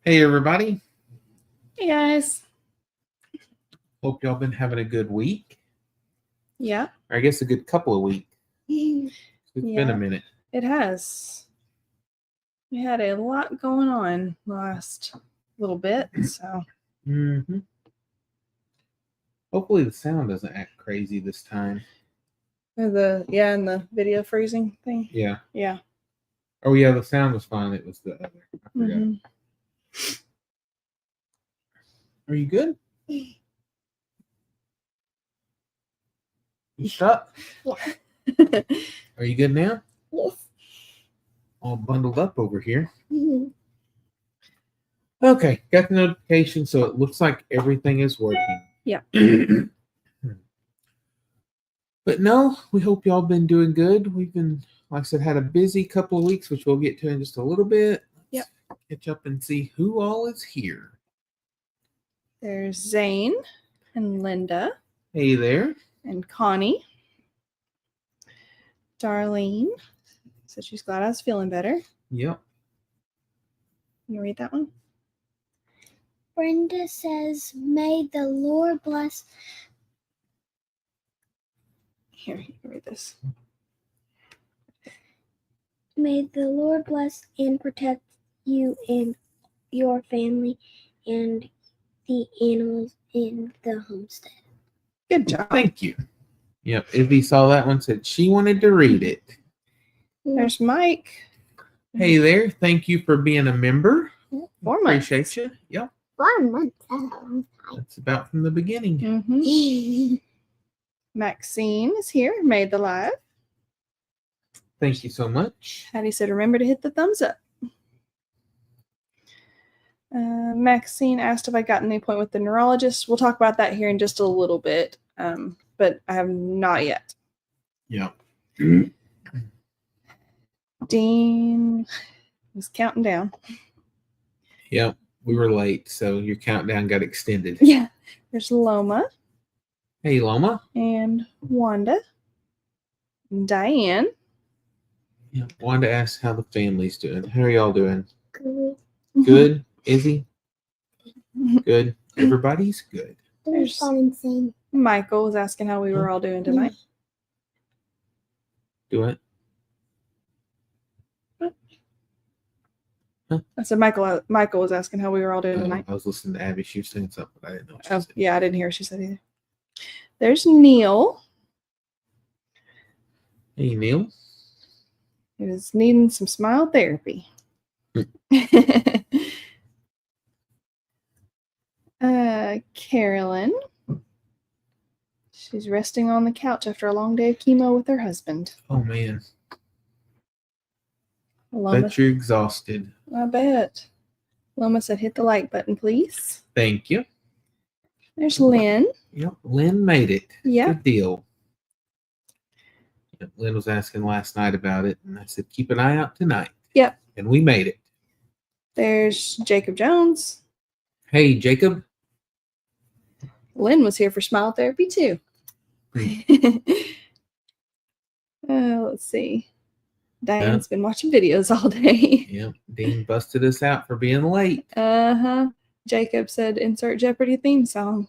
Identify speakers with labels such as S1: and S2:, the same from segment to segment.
S1: Hey everybody,
S2: Hey guys.
S1: hope y'all been having a good week,
S2: Yeah.
S1: or I guess a good couple of weeks. It's been a
S2: Yeah.
S1: minute.
S2: It has. We had a lot going on last little bit, so
S1: Mm-hmm. Hopefully the sound doesn't act crazy this time.
S2: and the video freezing thing.
S1: Yeah.
S2: Yeah.
S1: Oh yeah, the sound was fine. It was the other. I forgot.
S2: Mm-hmm.
S1: Are you good? You stuck? Are you good now?
S3: Yes.
S1: All bundled up over here.
S3: Mhm.
S1: Okay, got the notification, so it looks like everything is working.
S2: Yeah.
S1: But no, we hope y'all been doing good. We've been, like I said, had a busy couple of weeks, which we'll get to in just a little bit.
S2: Yep.
S1: Catch up and see who all is here.
S2: There's Zane and Linda
S1: Hey there.
S2: and Connie. Darlene said she's glad I was feeling better.
S1: Yep.
S2: Can you read that one?
S3: Brenda says, "May the Lord bless."
S2: Here, you can read this.
S3: May the Lord bless and protect you and your family and the animals in the homestead.
S2: Good job.
S1: Thank you. Yep. Ivy saw that one, said she wanted to read it.
S2: There's Mike.
S1: Hey there. Thank you for being a member.
S2: 4 months.
S1: Appreciate you. Yep.
S3: 4 months.
S1: That's about from the beginning.
S2: Mm-hmm. Maxine is here, made the live.
S1: Thank you so much.
S2: Hattie said, remember to hit the thumbs up. Maxine asked if I got any appointment with the neurologist. We'll talk about that here in just a little bit, but I have not yet.
S1: Yep.
S2: Dean was counting down.
S1: Yep. We were late, so your countdown got extended.
S2: Yeah. There's Loma
S1: Hey, Loma.
S2: and Wanda. And Diane.
S1: Yeah. Wanted to ask how the family's doing. How are y'all doing?
S3: Good.
S1: Good? Izzy? Good. Everybody's good.
S2: There's-
S3: Insane.
S2: Michael was asking how we were all doing tonight.
S1: Do it.
S2: I said Michael was asking how we were all doing tonight.
S1: I was listening to Abby. She was saying something, but I didn't know what she
S2: Oh,
S1: said.
S2: yeah, I didn't hear what she said either. There's Neil.
S1: Hey, Neil.
S2: He was needing some smile therapy. Carolyn. She's resting on the couch after a long day of chemo with her husband.
S1: Oh, man.
S2: Loma,
S1: Bet you're exhausted.
S2: I bet. Loma said, hit the like button, please.
S1: Thank you.
S2: There's Lynn.
S1: Yep. Lynn made it.
S2: Yeah.
S1: Good deal. Yep. Lynn was asking last night about it, and I said, keep an eye out tonight.
S2: Yep.
S1: And we made it.
S2: There's Jacob Jones.
S1: Hey, Jacob.
S2: Lynn was here for smile therapy too. Let's see. Diane's been watching videos all day.
S1: Yep. Dean busted us out for being late.
S2: Jacob said, insert Jeopardy theme song.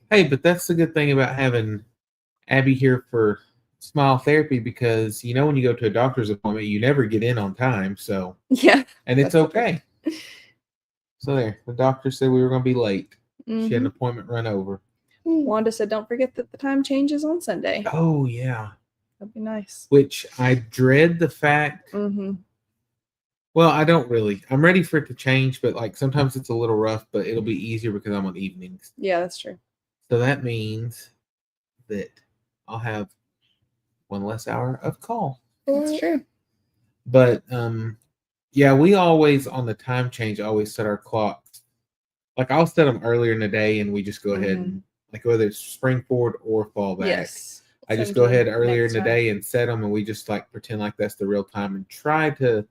S1: Hey, but that's the good thing about having Abby here for smile therapy, because you know when you go to a doctor's appointment, you never get in on time. So
S2: yeah,
S1: and it's okay. So there, the doctor said we were going to be late.
S2: Mm-hmm.
S1: She had an appointment run over.
S2: Wanda said, don't forget that the time changes on Sunday.
S1: Oh yeah,
S2: that'd be nice.
S1: Which I dread the fact.
S2: Mm-hmm.
S1: Well, I don't really. I'm ready for it to change, but like sometimes it's a little rough, but it'll be easier because I'm on evenings.
S2: Yeah, that's true.
S1: So that means that I'll have one less hour of call.
S2: That's true.
S1: But yeah, we always on the time change always set our clocks. Like I'll set them earlier in the day, and we just go ahead and like whether it's spring forward or fall back.
S2: Yes.
S1: I just go ahead earlier in the day and set them, and we just like pretend like that's the real time and try to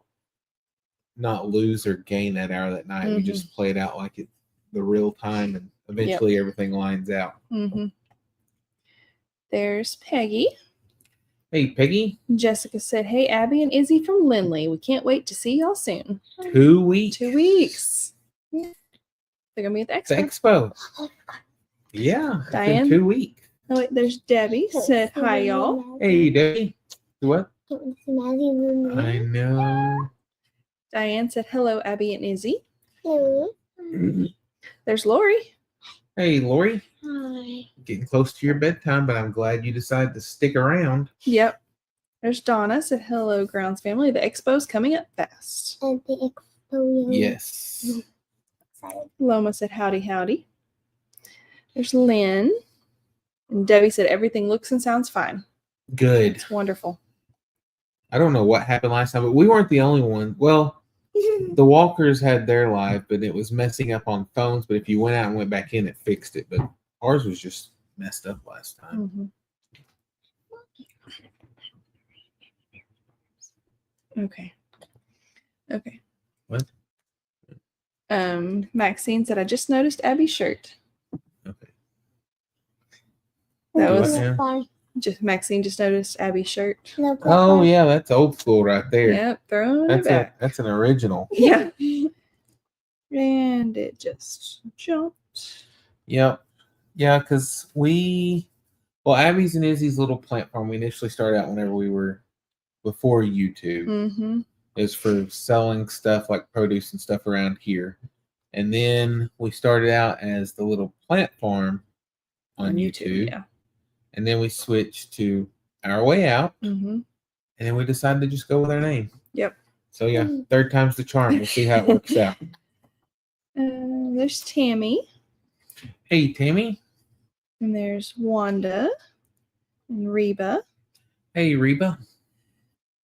S1: not lose or gain that hour that night. We just play it out like it's the real time, and eventually everything lines out.
S2: There's Peggy.
S1: Hey, Peggy.
S2: Jessica said, "Hey, Abby and Izzy from Lindley. We can't wait to see y'all soon."
S1: 2 weeks.
S2: 2 weeks. Yeah. They're gonna be at the
S1: The
S2: expo.
S1: expo. Yeah. It's
S2: Diane?
S1: in 2 weeks.
S2: Oh wait, there's Debbie. Said, "Hi, y'all."
S1: Hey, Debbie. What?
S3: I
S1: I know.
S2: Diane said, "Hello, Abby and Izzy."
S3: Hello.
S2: There's Lori.
S1: Hey, Lori.
S3: Hi.
S1: Getting close to your bedtime, but I'm glad you decided to stick around.
S2: Yep. There's Donna. Said, "Hello, Grounds family. The expo's coming up fast."
S3: And the expo.
S1: Yes.
S3: Excited.
S2: Loma said, "Howdy, howdy." There's Lynn. And Debbie said, "Everything looks and sounds fine."
S1: Good.
S2: It's wonderful.
S1: I don't know what happened last time, but we weren't the only one. Well, the Walkers had their live, but it was messing up on phones. But if you went out and went back in, it fixed it. But ours was just messed up last time.
S2: Okay. Okay.
S1: What?
S2: Maxine said, "I just noticed Abby's shirt."
S1: Okay.
S2: That
S1: What
S2: was
S1: now?
S2: just Maxine just noticed Abby's shirt.
S1: Oh yeah, that's old school right there.
S2: Yep, throwing it back.
S1: That's an original.
S2: Yeah. And it just jumped.
S1: Yep. Yeah, because Abby's and Izzy's little plant farm, we initially started out whenever we were before YouTube.
S2: Mm-hmm.
S1: Is for selling stuff like produce and stuff around here. And then we started out as the little plant farm on YouTube.
S2: Yeah.
S1: And then we switched to Our Way Out.
S2: Mm-hmm.
S1: And then we decided to just go with our name.
S2: Yep.
S1: So yeah, third time's the charm. We'll see how it works out.
S2: There's Tammy.
S1: Hey, Tammy.
S2: And there's Wanda. And Reba.
S1: Hey, Reba.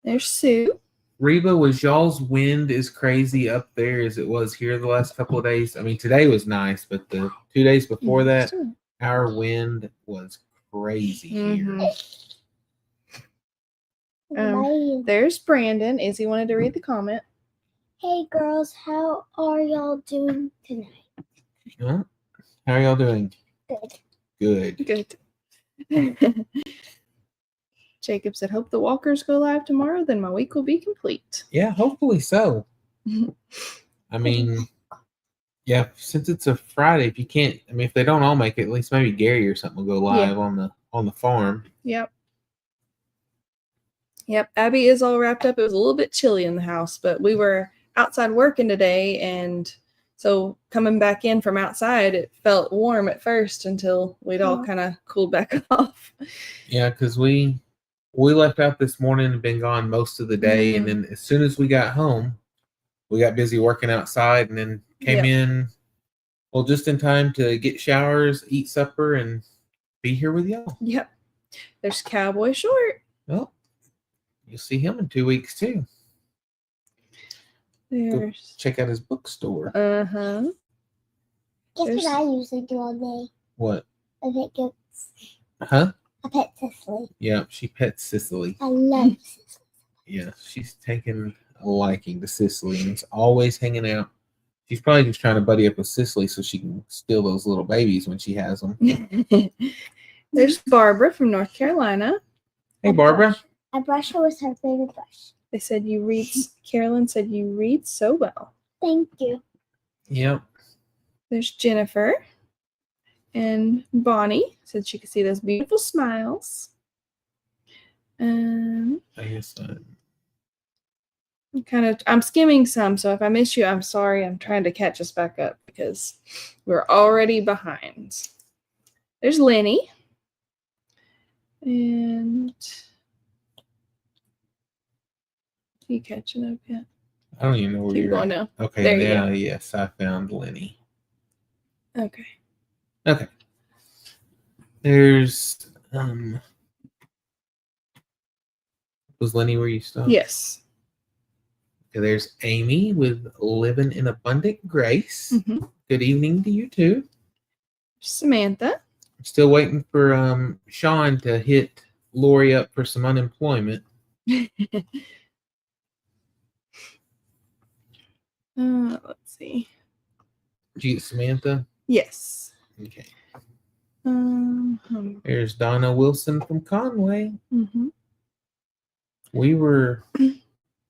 S2: There's Sue.
S1: Reba, was y'all's wind as crazy up there as it was here the last couple of days? I mean, today was nice, but the 2 days before that, our wind was crazy here.
S2: There's Brandon. Izzy wanted to read the comment.
S3: Hey girls, how are y'all doing tonight?
S1: Huh? How are y'all doing?
S3: Good.
S2: Good. Jacob said, "Hope the Walkers go live tomorrow, then my week will be complete."
S1: Yeah, hopefully so. I mean, yeah, since it's a Friday, if you can't, I mean, if they don't all make it, at least maybe Gary or something will go live on the farm.
S2: Yep. Yep. Abby is all wrapped up. It was a little bit chilly in the house, but we were outside working today, and so coming back in from outside, it felt warm at first until we'd all kind of cooled back off.
S1: Yeah, because we left out this morning and been gone most of the day, and then as soon as we got home, we got busy working outside, and then came in, well, just in time to get showers, eat supper, and be here with y'all.
S2: Yep. There's Cowboy Short.
S1: Well, you'll see him in 2 weeks too. Go check out his bookstore.
S3: Guess what I usually do all day?
S1: What?
S3: I pet goats.
S1: Huh?
S3: I pet Cicely.
S1: Yeah, she pets Cicely.
S3: I love Cicely.
S1: Yeah, she's taken a liking to Cicely and is always hanging out. She's probably just trying to buddy up with Cicely so she can steal those little babies when she has them.
S2: There's Barbara from North Carolina.
S1: Hey, Barbara.
S3: I brush her with her favorite brush.
S2: They said Carolyn said you read so well.
S3: Thank you.
S1: Yep.
S2: There's Jennifer. And Bonnie said she could see those beautiful smiles.
S1: I guess
S2: I'm skimming some, so if I miss you, I'm sorry. I'm trying to catch us back up because we're already behind. There's Lenny. And are you catching up yet?
S1: I don't even know where you're
S2: going now.
S1: Okay,
S2: there
S1: now yes, I found Lenny.
S2: Okay.
S1: There's was Lenny where you stopped?
S2: Yes.
S1: Okay, there's Amy with Living in Abundant Grace.
S2: Mm-hmm.
S1: Good evening to you too.
S2: Samantha.
S1: I'm still waiting for Sean to hit Lori up for some unemployment.
S2: Let's see.
S1: Did you get Samantha?
S2: Yes.
S1: Okay. There's Donna Wilson from Conway.
S2: Mm-hmm.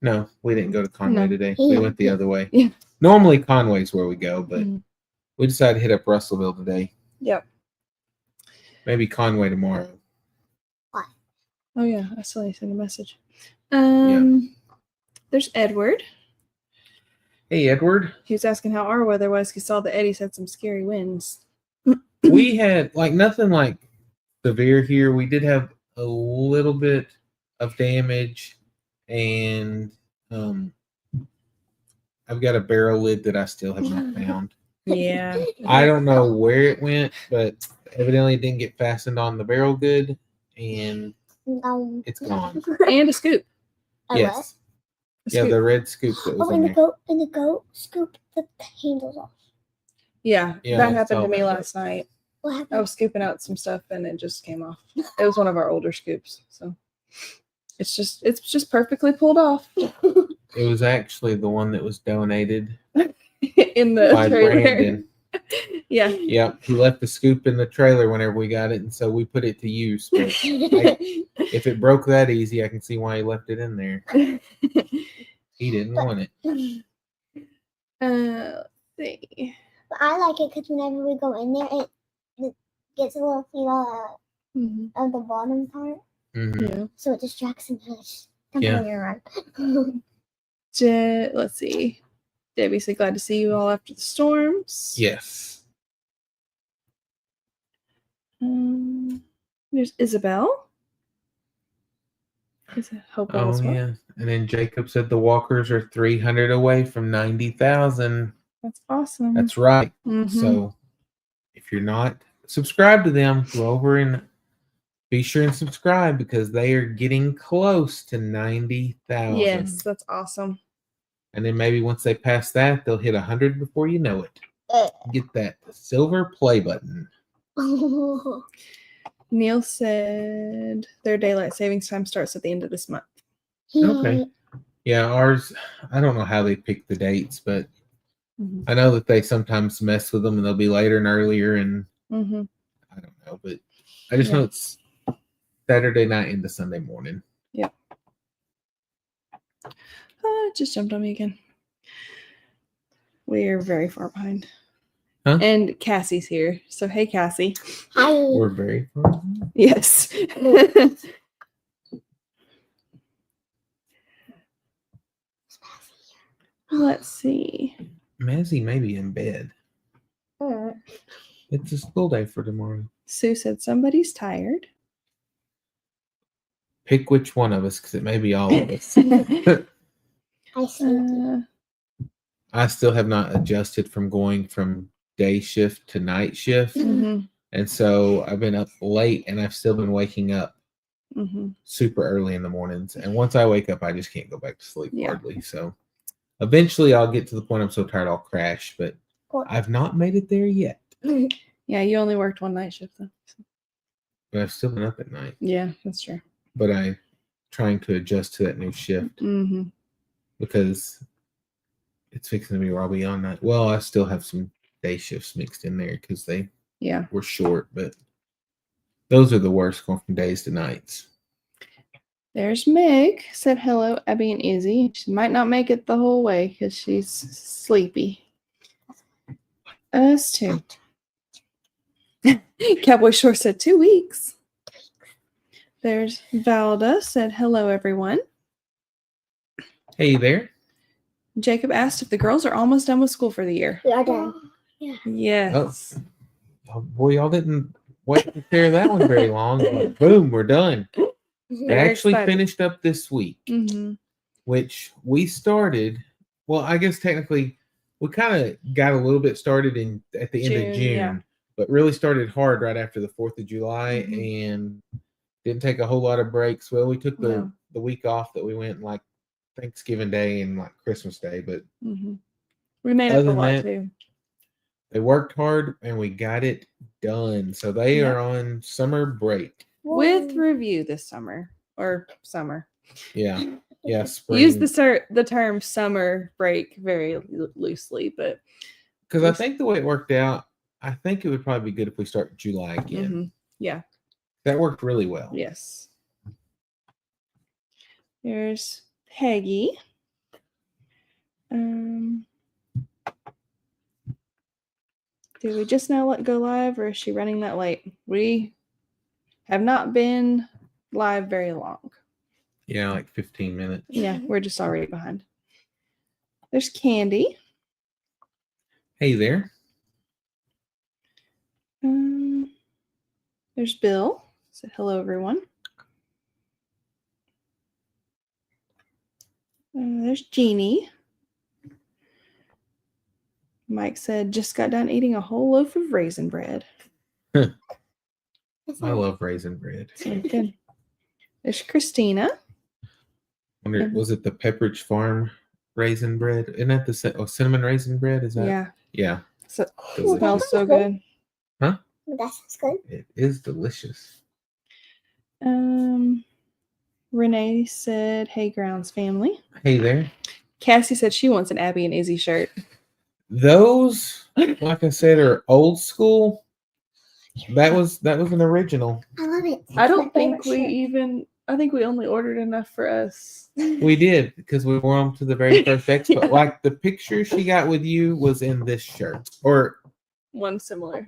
S1: No, we didn't go to Conway
S2: No.
S1: today. We went the other way.
S2: Yeah.
S1: Normally Conway's where we go, but
S2: Mhm.
S1: we decided to hit up Russellville today.
S2: Yep.
S1: Maybe Conway tomorrow.
S2: Oh yeah, I saw you send a message.
S1: Yeah.
S2: There's Edward.
S1: Hey, Edward.
S2: He was asking how our weather was. He saw that Eddie's had some scary winds.
S1: We had nothing like severe here. We did have a little bit of damage, and I've got a barrel lid that I still have not found.
S2: Yeah.
S1: I don't know where it went, but evidently it didn't get fastened on the barrel good, and it's gone.
S2: And a scoop.
S1: Yes.
S2: A
S1: Yeah,
S2: scoop.
S1: the red scoop that was in there.
S3: And the goat scooped the handles off.
S2: Yeah,
S1: Yeah,
S2: that
S1: I
S2: happened
S1: saw
S2: to me
S1: that.
S2: last night.
S3: What
S2: I
S3: happened?
S2: was scooping out some stuff and it just came off. It was one of our older scoops, so it's just perfectly pulled off
S1: It was actually the one that was donated
S2: in the
S1: by
S2: trailer.
S1: Brandon.
S2: Yeah.
S1: Yep, he left the scoop in the trailer whenever we got it, and so we put it to use. But if it broke that easy, I can see why he left it in there. He didn't want it.
S2: Let's see.
S3: But I like it because whenever we go in there, it gets a little feel
S2: Mhm.
S3: of the bottom part,
S1: Mhm.
S2: Yeah.
S3: so it distracts him.
S1: Yeah.
S3: Around.
S2: Let's see. Debbie said, glad to see you all after the storms.
S1: Yes.
S2: There's Isabel. Hope all is
S1: Oh
S2: well.
S1: yeah. And then Jacob said the Walkers are 300 away from 90,000.
S2: That's awesome.
S1: That's right.
S2: Mhm.
S1: So if you're not subscribed to them, go over and be sure and subscribe because they are getting close to 90,000.
S2: Yes, that's awesome.
S1: And then maybe once they pass that, they'll hit 100 before you know it. Get that silver play button.
S2: Neil said their daylight savings time starts at the end of this month.
S1: Okay. Yeah, ours, I don't know how they pick the dates, but I know that they sometimes mess with them and they'll be later and earlier, and I don't know, but I just know it's Saturday night into Sunday morning.
S2: Yep. Just jumped on me again. We're very far behind.
S1: Huh?
S2: And Cassie's here. So, hey, Cassie.
S3: Hi.
S1: We're very far.
S2: Yes. Let's see.
S1: Mazzy may be in bed. It's a school day for tomorrow.
S2: Sue said somebody's tired.
S1: Pick which one of us, because it may be all of us.
S3: I see.
S1: I still have not adjusted from going from day shift to night shift.
S2: Mhm.
S1: And so I've been up late and I've still been waking up
S2: Mhm.
S1: super early in the mornings. And once I wake up, I just can't go back to sleep
S2: Yeah.
S1: hardly. So eventually I'll get to the point I'm so tired I'll crash, but I've not made it there yet.
S2: Yeah, you only worked one night shift though. So.
S1: But I've still been up at night.
S2: Yeah, that's true.
S1: But I'm trying to adjust to that new shift because it's fixing to be where I'll be on night. Well, I still have some day shifts mixed in there because they were short, but those are the worst, going from days to nights.
S2: There's Meg. Said hello, Abby and Izzy. She might not make it the whole way because she's sleepy. Us too. Cowboy Shore said 2 weeks. There's Valda. Said hello, everyone.
S1: Hey there.
S2: Jacob asked if the girls are almost done with school for the year.
S3: We are done.
S2: Yes.
S1: Oh, boy, y'all didn't wait to share that one very long. But boom, we're done. They
S2: Very
S1: actually
S2: excited.
S1: finished up this week, which we started. Well, I guess technically we kind of got a little bit started at the end of June, but really started hard right after the 4th of July and didn't take a whole lot of breaks. Well, we took the week off that we went like Thanksgiving Day and like Christmas Day, but
S2: we made up a lot too.
S1: They worked hard and we got it done. So they are on summer break.
S2: With review this summer or summer.
S1: Yeah. Yeah. Spring.
S2: Use the term summer break very loosely, but
S1: because I think the way it worked out, I think it would probably be good if we start July again.
S2: Yeah.
S1: That worked really well.
S2: Yes. There's Peggy. Did we just now let go live, or is she running that late? We have not been live very long.
S1: Yeah, like 15 minutes.
S2: Yeah, we're just already behind. There's Candy.
S1: Hey there.
S2: There's Bill. Say hello, everyone. There's Jeannie. Mike said, just got done eating a whole loaf of raisin bread.
S1: I love raisin bread.
S2: So good. There's Christina.
S1: Was it the Pepperidge Farm raisin bread? Isn't that the cinnamon raisin bread? Is that?
S2: Yeah.
S1: Yeah.
S2: So,
S1: Delicious.
S2: smells so good.
S1: Huh?
S3: That sounds good.
S1: It is delicious.
S2: Renee said, hey, Grounds family.
S1: Hey there.
S2: Cassie said she wants an Abby and Izzy shirt.
S1: Those, like I said, are old school. That was an original.
S3: I love it.
S2: I don't think I think we only ordered enough for us.
S1: We did, because we wore them to the very first expo. Like the picture she got with you was in this shirt, or
S2: one similar.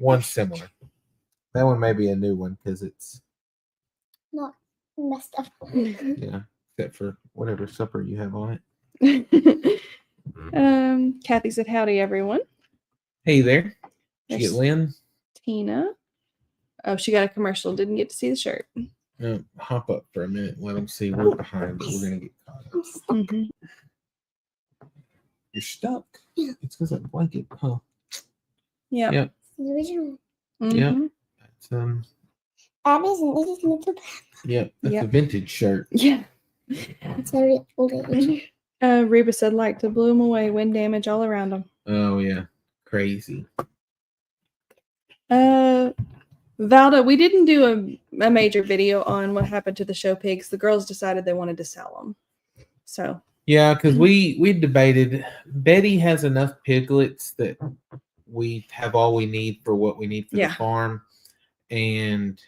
S1: That one may be a new one because it's
S3: not messed up.
S1: Yeah, except for whatever supper you have on it.
S2: Kathy said, howdy, everyone.
S1: Hey there. Did you
S2: There's
S1: get Lynn?
S2: Tina. Oh, she got a commercial. Didn't get to see the shirt.
S1: Hop up for a minute and let them see we're behind, but we're going to get caught up.
S2: Mm-hmm.
S1: You're stuck? Yeah. It's because of the blanket, huh?
S2: Yeah.
S1: Yep.
S3: The original.
S2: Mm-hmm.
S1: Yep. That's,
S3: Abby's and Izzy's little.
S1: yep. That's
S2: Yep.
S1: a vintage shirt.
S2: Yeah.
S3: It's very old age.
S2: Reba said, like to blew them away, wind damage all around them.
S1: Oh, yeah. Crazy.
S2: Valda, we didn't do a major video on what happened to the show pigs. The girls decided they wanted to sell them. So
S1: yeah, because we debated. Betty has enough piglets that we have all we need for what we need for the farm, and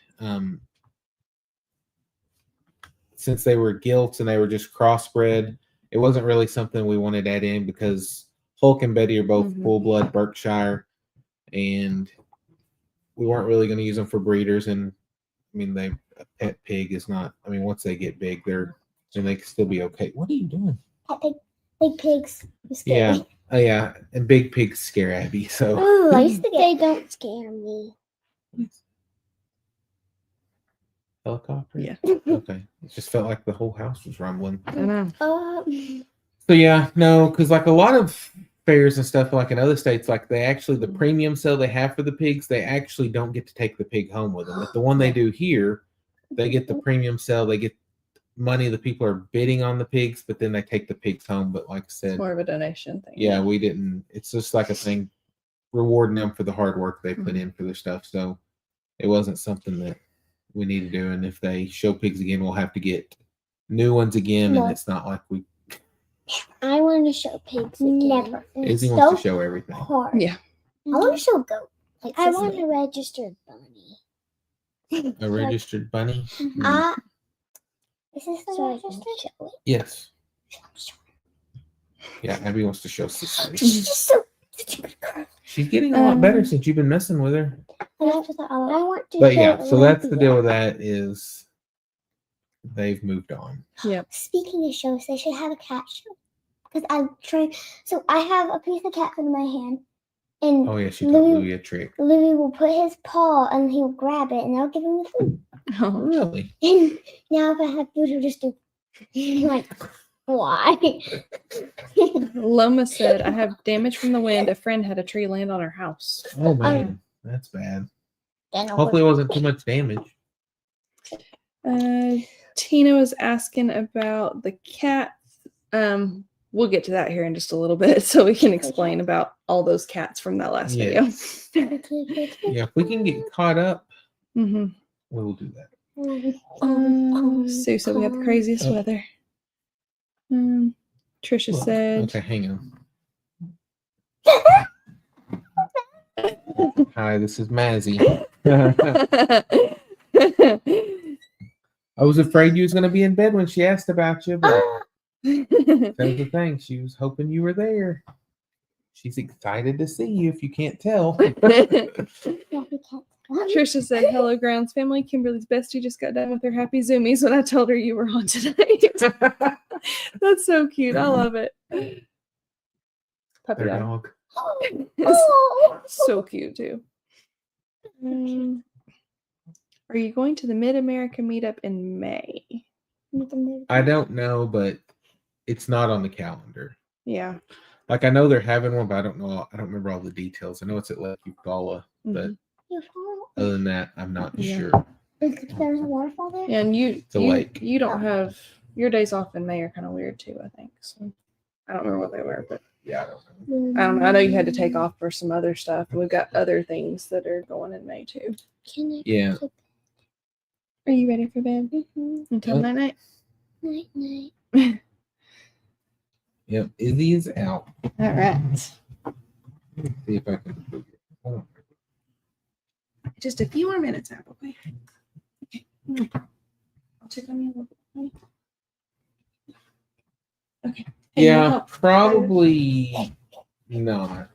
S1: since they were gilts and they were just crossbred, it wasn't really something we wanted to add in because Hulk and Betty are both full-blood Berkshire, and we weren't really going to use them for breeders. And I mean, a pet pig is not. I mean, once they get big, they can still be okay. What are you doing?
S3: Pet pig, big pigs.
S1: Yeah, yeah, and big pigs scare Abby. So
S3: I used to they don't scare me.
S1: Helicopter.
S2: Yeah.
S1: Okay. It just felt like the whole house was rumbling.
S2: I know.
S1: So yeah, no, because like a lot of fairs and stuff, like in other states, like they actually the premium sale they have for the pigs, they actually don't get to take the pig home with them. But the one they do here, they get the premium sale, they get money. The people are bidding on the pigs, but then they take the pigs home. But like I said,
S2: It's more of a donation thing.
S1: Yeah, we didn't. It's just like a thing, rewarding them for the hard work they put in for their stuff. So it wasn't something that we need to do. And if they show pigs again, we'll have to get new ones again. And it's not like we.
S3: I want to show pigs again. Never.
S1: Izzy wants to show everything.
S3: Hard.
S2: Yeah.
S3: I want to show goat. Like I want a registered bunny.
S1: A registered bunny?
S3: Is this the registered?
S1: Yes. Yeah, Abby wants to show Cicely.
S3: She's just such a good girl.
S1: She's getting a lot better since you've been messing with her.
S3: I want to.
S1: But yeah, so that's the deal with that is they've moved on.
S2: Yep.
S3: Speaking of shows, they should have a cat show. Because I'm trying. So I have a piece of cat food in my hand. And
S1: oh, yeah, she taught Louie a trick.
S3: Louie will put his paw and he'll grab it and I'll give him the food.
S2: Oh,
S1: really?
S3: And now if I have food, he'll just do. Like, why?
S2: Loma said, I have damage from the wind. A friend had a tree land on her house.
S1: Oh, man. That's bad. Hopefully it wasn't too much damage.
S2: Tina was asking about the cats. We'll get to that here in just a little bit so we can explain about all those cats from that last video.
S1: Yeah, if we can get caught up, we will do that.
S2: Sue said we have the craziest weather. Trisha said.
S1: Okay, hang on. Hi, this is Mazzy. I was afraid you was going to be in bed when she asked about you, but that was the thing. She was hoping you were there. She's excited to see you if you can't tell.
S2: Trisha said, "Hello, Grounds family. Kimberly's bestie just got done with her happy zoomies when I told her you were on tonight." That's so cute. I love it. Puppy
S1: Their
S2: dog.
S1: dog.
S2: It's so cute too. Are you going to the Mid-America meetup in May?
S1: I don't know, but it's not on the calendar.
S2: Yeah.
S1: Like I know they're having one, but I don't know. I don't remember all the details. I know it's at Lake Eugala, but other than that, I'm not sure.
S3: There's a waterfall there?
S2: Yeah, and
S1: It's a lake.
S2: You don't have your days off in May are kind of weird too, I think. So I don't remember what they were, but
S1: Yeah, I don't know.
S2: I don't know. I know you had to take off for some other stuff. We've got other things that are going in May too.
S1: Yeah.
S2: Are you ready for bed? Until
S1: Yep.
S2: night?
S3: Night.
S1: Yep. Izzy is out.
S2: All right.
S1: Let me see if I can.
S2: Just a few more minutes, Appleboy. Okay. I'll check on you a little bit. Okay. And you'll
S1: Yeah,
S2: help-
S1: probably not.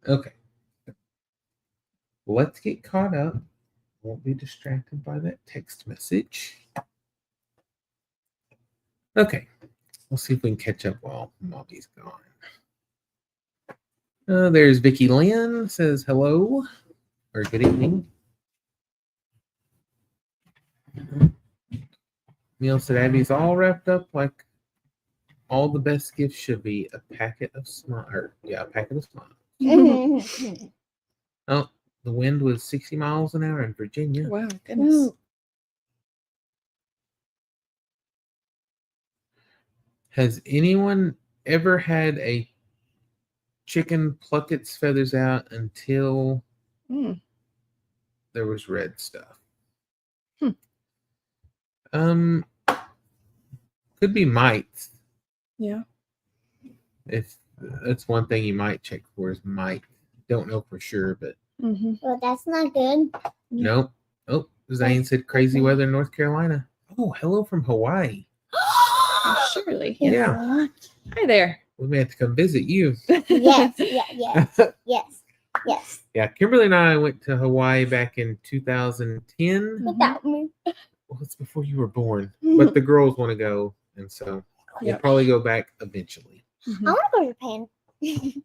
S1: Okay. Let's get caught up. Won't be distracted by that text message. Okay. We'll see if we can catch up while Mommy's gone. There's Vicky Lynn says hello or good evening. Neil said Abby's all wrapped up like all the best gifts should be. A packet of smiles. A packet of smiles. Oh, the wind was 60 miles an hour in Virginia.
S2: Wow, goodness.
S1: Has anyone ever had a chicken pluck its feathers out until there was red stuff? Could be mites.
S2: Yeah.
S1: If that's one thing you might check for is mite. Don't know for sure, but
S3: Well, that's not good.
S1: nope. Oh, Zane said crazy weather in North Carolina. Oh, hello from Hawaii.
S2: Surely.
S1: Yeah.
S2: Hi there.
S1: We may have to come visit you.
S3: Yes.
S1: Yeah, Kimberly and I went to Hawaii back in 2010.
S3: Without me.
S1: Well, it's before you were born. But the girls want to go, and so we'll probably go back eventually.
S3: I want to go to Japan.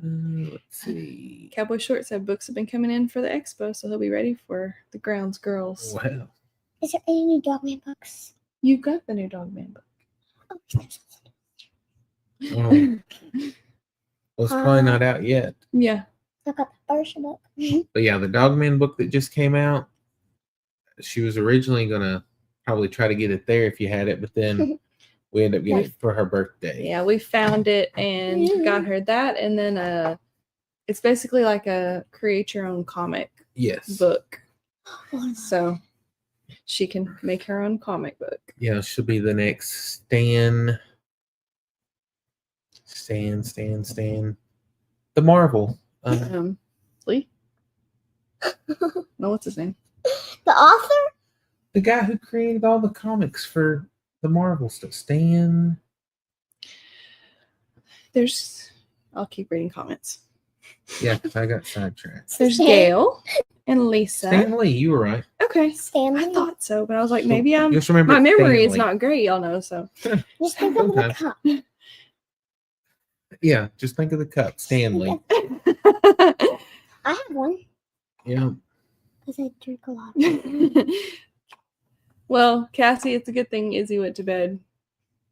S1: Let's see.
S2: Cowboy Short said books have been coming in for the expo, so he'll be ready for the Grounds girls.
S1: Wow.
S3: Is there any new Dogman books?
S2: You got the new Dogman book.
S1: Oh. Well, it's probably not out yet.
S2: Yeah.
S3: I got the first book.
S1: But yeah, the Dogman book that just came out, she was originally going to probably try to get it there if you had it, but then we ended up getting it for her birthday.
S2: Yeah, we found it and got her that, and then it's basically like a create your own comic book. So she can make her own comic book.
S1: Yeah, she'll be the next Stan. The Marvel.
S2: Lee? No, what's his name?
S3: The author?
S1: The guy who created all the comics for the Marvel stuff. Stan.
S2: I'll keep reading comments.
S1: Yeah, because I got sidetracked.
S2: There's Gail and Lisa.
S1: Stan Lee, you were right.
S2: Okay.
S3: Stanley.
S2: I thought so, but I was like, maybe
S1: Just remember
S2: my memory is
S1: Stanley.
S2: not great, y'all know, so.
S3: Just think of the
S1: Sometimes.
S3: cup.
S1: Yeah, just think of the cup. Stanley.
S3: I have one
S1: Yeah.
S3: because I drink a lot.
S2: Well, Cassie, it's a good thing Izzy went to bed.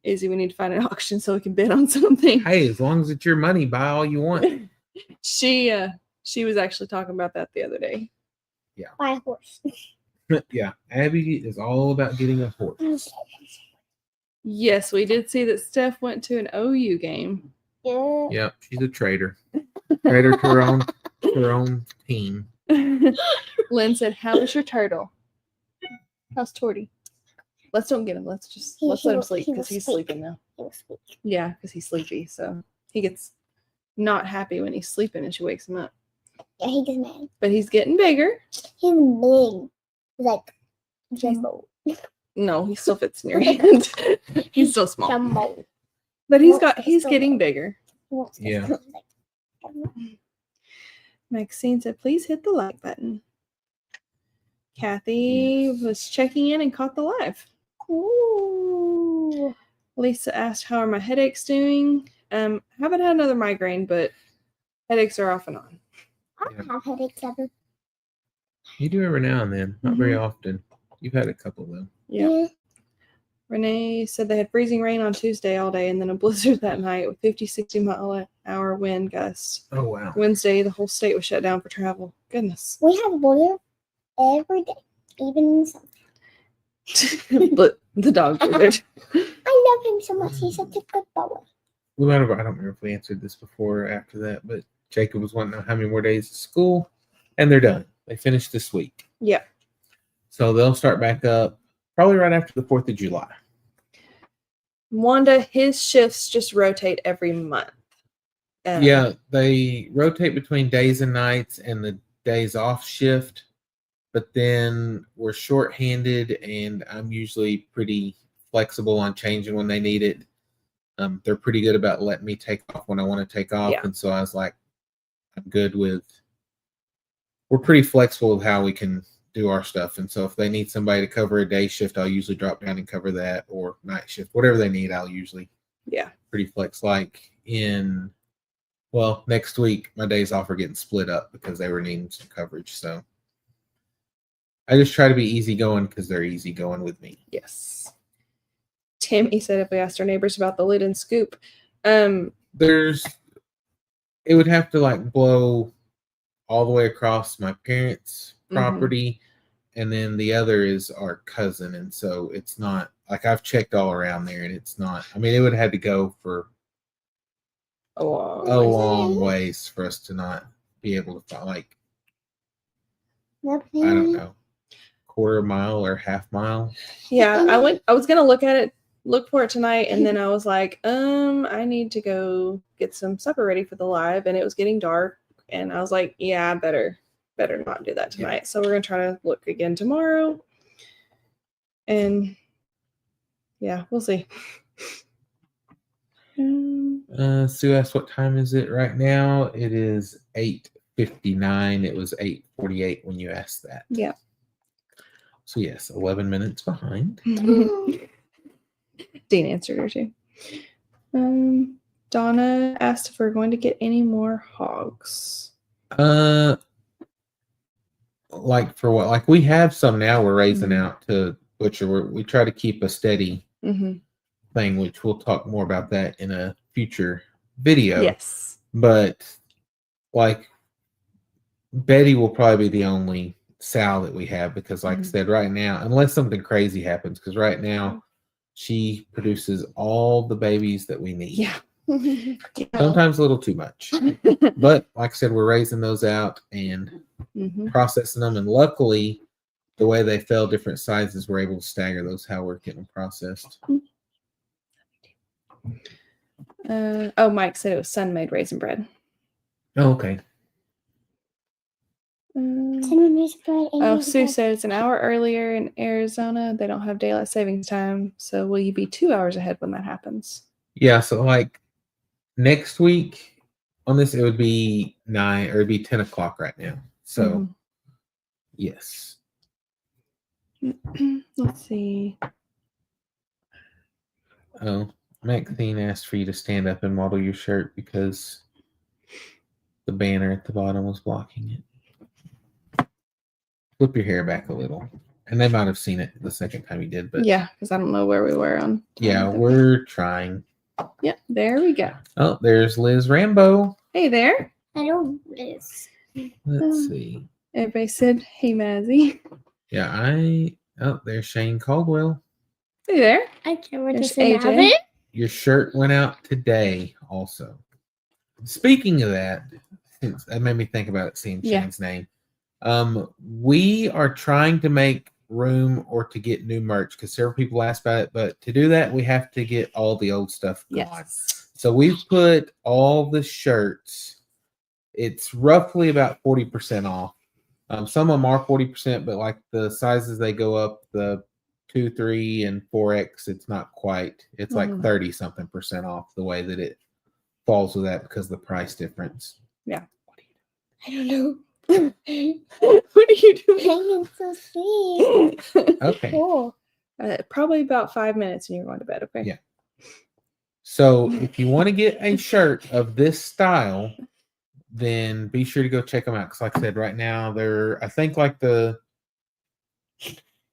S2: Izzy, we need to find an auction so we can bid on something.
S1: Hey, as long as it's your money, buy all you want.
S2: She was actually talking about that the other day.
S3: Buy a horse.
S1: Yeah, Abby is all about getting a horse.
S2: Yes, we did see that Steph went to an OU game.
S3: Yeah.
S1: Yep, she's a traitor. Traitor to her own team.
S2: Lynn said, "How was your turtle?" How's Torty? Let's don't get him. Let's
S3: He-
S2: let
S3: he
S2: him
S3: will-
S2: sleep
S3: he will
S2: because he's
S3: speak.
S2: sleeping now.
S3: He will speak.
S2: Yeah, because he's sleepy. So he gets not happy when he's sleeping and she wakes him up.
S3: Yeah, he gets mad.
S2: But he's getting bigger.
S3: He's big. He's like jumbo.
S2: No, he still fits in your hand. He's still small.
S3: Jumbo.
S2: But
S3: He's
S2: getting bigger.
S3: He wants to
S1: Yeah.
S3: he's like, jumbo.
S2: Maxine said, please hit the like button. Kathy was checking in and caught the live.
S3: Ooh.
S2: Lisa asked, how are my headaches doing? Haven't had another migraine, but headaches are off and on.
S3: I don't have headaches ever.
S1: You do every now and then, not very often. You've had a couple though.
S2: Yeah. Renee said they had freezing rain on Tuesday all day and then a blizzard that night with 50, 60 mile an hour wind gusts.
S1: Oh wow.
S2: Wednesday, the whole state was shut down for travel. Goodness.
S3: We have water every day, even in the summer.
S2: But the dog blizzard.
S3: I love him so much. He's such a good boy.
S1: We might have, I don't remember if we answered this before or after that, but Jacob was wanting to know how many more days of school, and they're done. They finished this week.
S2: Yeah.
S1: So they'll start back up probably right after the 4th of July.
S2: Wanda, his shifts just rotate every month.
S1: Yeah, they rotate between days and nights and the days off shift, but then we're shorthanded and I'm usually pretty flexible on changing when they need it. They're pretty good about letting me take off when I want to take off.
S2: Yeah.
S1: And so I was like, I'm good with, we're pretty flexible with how we can do our stuff. And so if they need somebody to cover a day shift, I'll usually drop down and cover that, or night shift, whatever they need. I'll usually pretty flex. Like next week, my days off are getting split up because they were needing some coverage. So I just try to be easygoing because they're easygoing with me.
S2: Yes. Tammy said if we asked our neighbors about the lid and scoop,
S1: It would have to like blow all the way across my parents' property. And then the other is our cousin. And so it's not like I've checked all around there and it's not, I mean, it would have had to go for a long ways for us to not be able to find, like, I don't know, quarter mile or half mile.
S2: Yeah, I was gonna look for it tonight, and then I was like, I need to go get some supper ready for the live, and it was getting dark, and I was like, yeah, better not do that tonight. So we're gonna try to look again tomorrow, and yeah, we'll see.
S1: Sue asked, what time is it right now? It is 8:59. It was 8:48 when you asked that.
S2: Yeah.
S1: So yes, 11 minutes behind.
S2: Dean answered her too. Donna asked if we're going to get any more hogs.
S1: Like for what? Like we have some now. We're raising out to butcher. We try to keep a steady thing, which we'll talk more about that in a future video.
S2: Yes.
S1: But like Betty will probably be the only sow that we have because, like I said, right now, unless something crazy happens, because right now she produces all the babies that we need.
S2: Yeah.
S1: Sometimes a little too much. But like I said, we're raising those out and processing them. And luckily, the way they fell different sizes, we're able to stagger those how we're getting them processed.
S2: Mike said it was Sun-made raisin bread.
S1: Oh, okay.
S2: Sue said it's an hour earlier in Arizona. They don't have daylight savings time. So will you be 2 hours ahead when that happens?
S1: Yeah, so like next week on this, it would be 9 or it'd be 10 o'clock right now. So yes.
S2: Let's see.
S1: Oh, Maxine asked for you to stand up and model your shirt because the banner at the bottom was blocking it. Flip your hair back a little. And they might have seen it the second time you did, but
S2: yeah, because I don't know where we were on.
S1: Yeah, we're trying.
S2: Yeah, there we go.
S1: Oh, there's Liz Rambo.
S2: Hey there.
S3: Hello, Liz.
S1: Let's see.
S2: Everybody said, hey, Mazzy.
S1: Yeah, there's Shane Caldwell.
S2: Hey there.
S3: I can't wait to
S2: There's
S3: see
S2: AJ.
S1: Your shirt went out today also. Speaking of that, that made me think about it seeing Shane's name. We are trying to make room or to get new merch because several people asked about it. But to do that, we have to get all the old stuff gone.
S2: Yes.
S1: So we've put all the shirts. It's roughly about 40% off. Some of them are 40%, but like the sizes they go up, the 2, 3, and 4X, it's not quite. It's like 30-something% off the way that it falls with that because of the price difference.
S2: Yeah.
S3: I don't know.
S2: What are you doing?
S3: I'm so sweet.
S1: Okay.
S3: Cool.
S2: Probably about 5 minutes and you're going to bed, okay?
S1: Yeah. So if you want to get a shirt of this style, then be sure to go check them out. Because like I said, right now they're, I think like the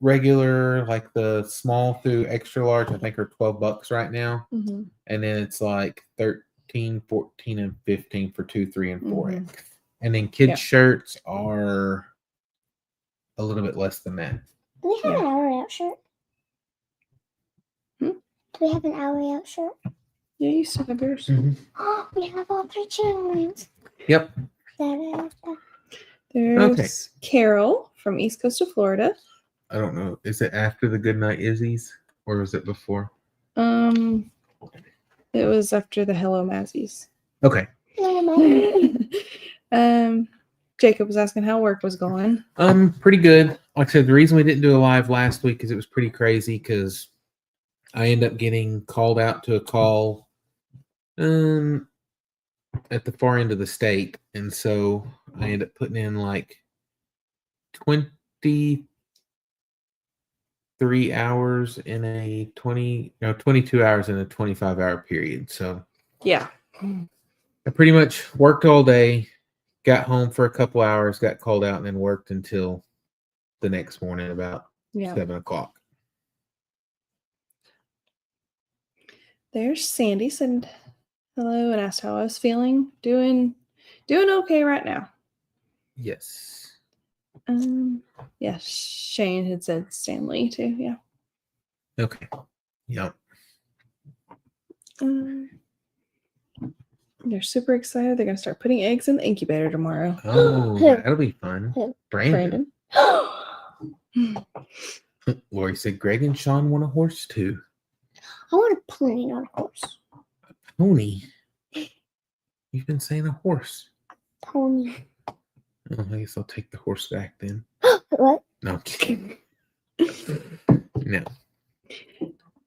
S1: regular, like the small through extra large, I think are $12 right now.
S2: Mm-hmm.
S1: And then it's like 13, 14, and 15 for 2, 3, and 4X. And then kids' shirts are a little bit less than that.
S3: Do we have an hour out shirt?
S2: Hmm?
S3: Do we have an hour out shirt?
S2: Yeah, you still have yours.
S3: Oh, we have all 3 children.
S1: Yep.
S2: There's Carol from East Coast of Florida.
S1: I don't know. Is it after the Goodnight Izzy's or was it before?
S2: It was after the Hello Mazzies.
S1: Okay.
S2: Jacob was asking how work was going.
S1: Pretty good. Like I said, the reason we didn't do a live last week is it was pretty crazy because I ended up getting called out to a call at the far end of the state. And so I ended up putting in like 23 hours in a 22 hours in a 25-hour period. So
S2: yeah,
S1: I pretty much worked all day, got home for a couple hours, got called out, and then worked until the next morning about 7 o'clock.
S2: There's Sandy said hello and asked how I was feeling. Doing okay right now.
S1: Yes.
S2: Yes, Shane had said Stanley too. Yeah.
S1: Okay. Yep.
S2: They're super excited. They're gonna start putting eggs in the incubator tomorrow.
S1: Oh, that'll be fun. Brandon. Lori said Greg and Sean want a horse too.
S3: I want a pony, not a horse.
S1: A pony? You've been saying a horse.
S3: Pony.
S1: Oh, I guess I'll take the horse back then.
S3: What?
S1: No, I'm kidding.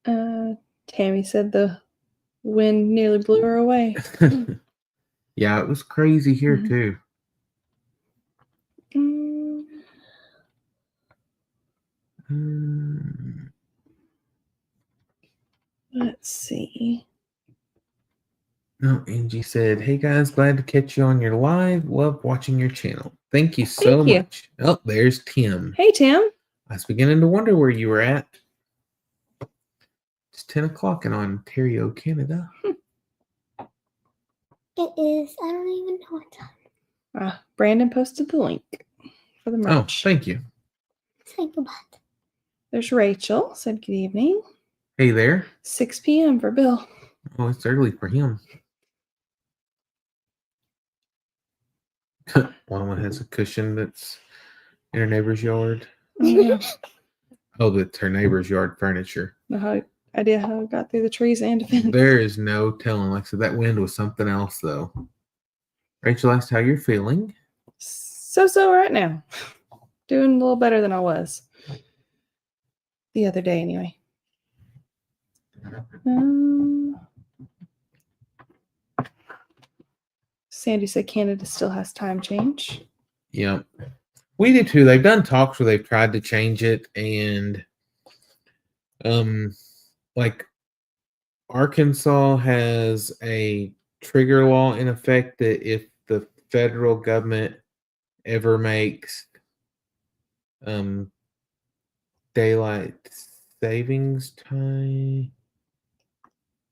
S1: No.
S2: Tammy said the wind nearly blew her away.
S1: Yeah, it was crazy here too.
S2: Let's see.
S1: No, Angie said, "Hey guys, glad to catch you on your live. Love watching your channel. Thank you so much." Oh, there's Tim.
S2: Hey, Tim.
S1: I was beginning to wonder where you were at. It's 10 o'clock in Ontario, Canada.
S3: It is. I don't even know what time.
S2: Brandon posted the link for the merch.
S1: Oh, thank you.
S3: Think about it.
S2: There's Rachel. Said good evening.
S1: Hey there.
S2: 6 p.m. for Bill.
S1: Oh, it's early for him. One has a cushion that's in her neighbor's yard.
S2: Oh, yeah.
S1: Oh, that's her neighbor's yard furniture.
S2: No idea how it got through the trees and fence.
S1: There is no telling. Like I said, that wind was something else, though. Rachel asked how you're feeling.
S2: So right now. Doing a little better than I was the other day, anyway. Sandy said Canada still has time change.
S1: Yep. We do too. They've done talks where they've tried to change it, and like Arkansas has a trigger law in effect that if the federal government ever makes daylight savings time,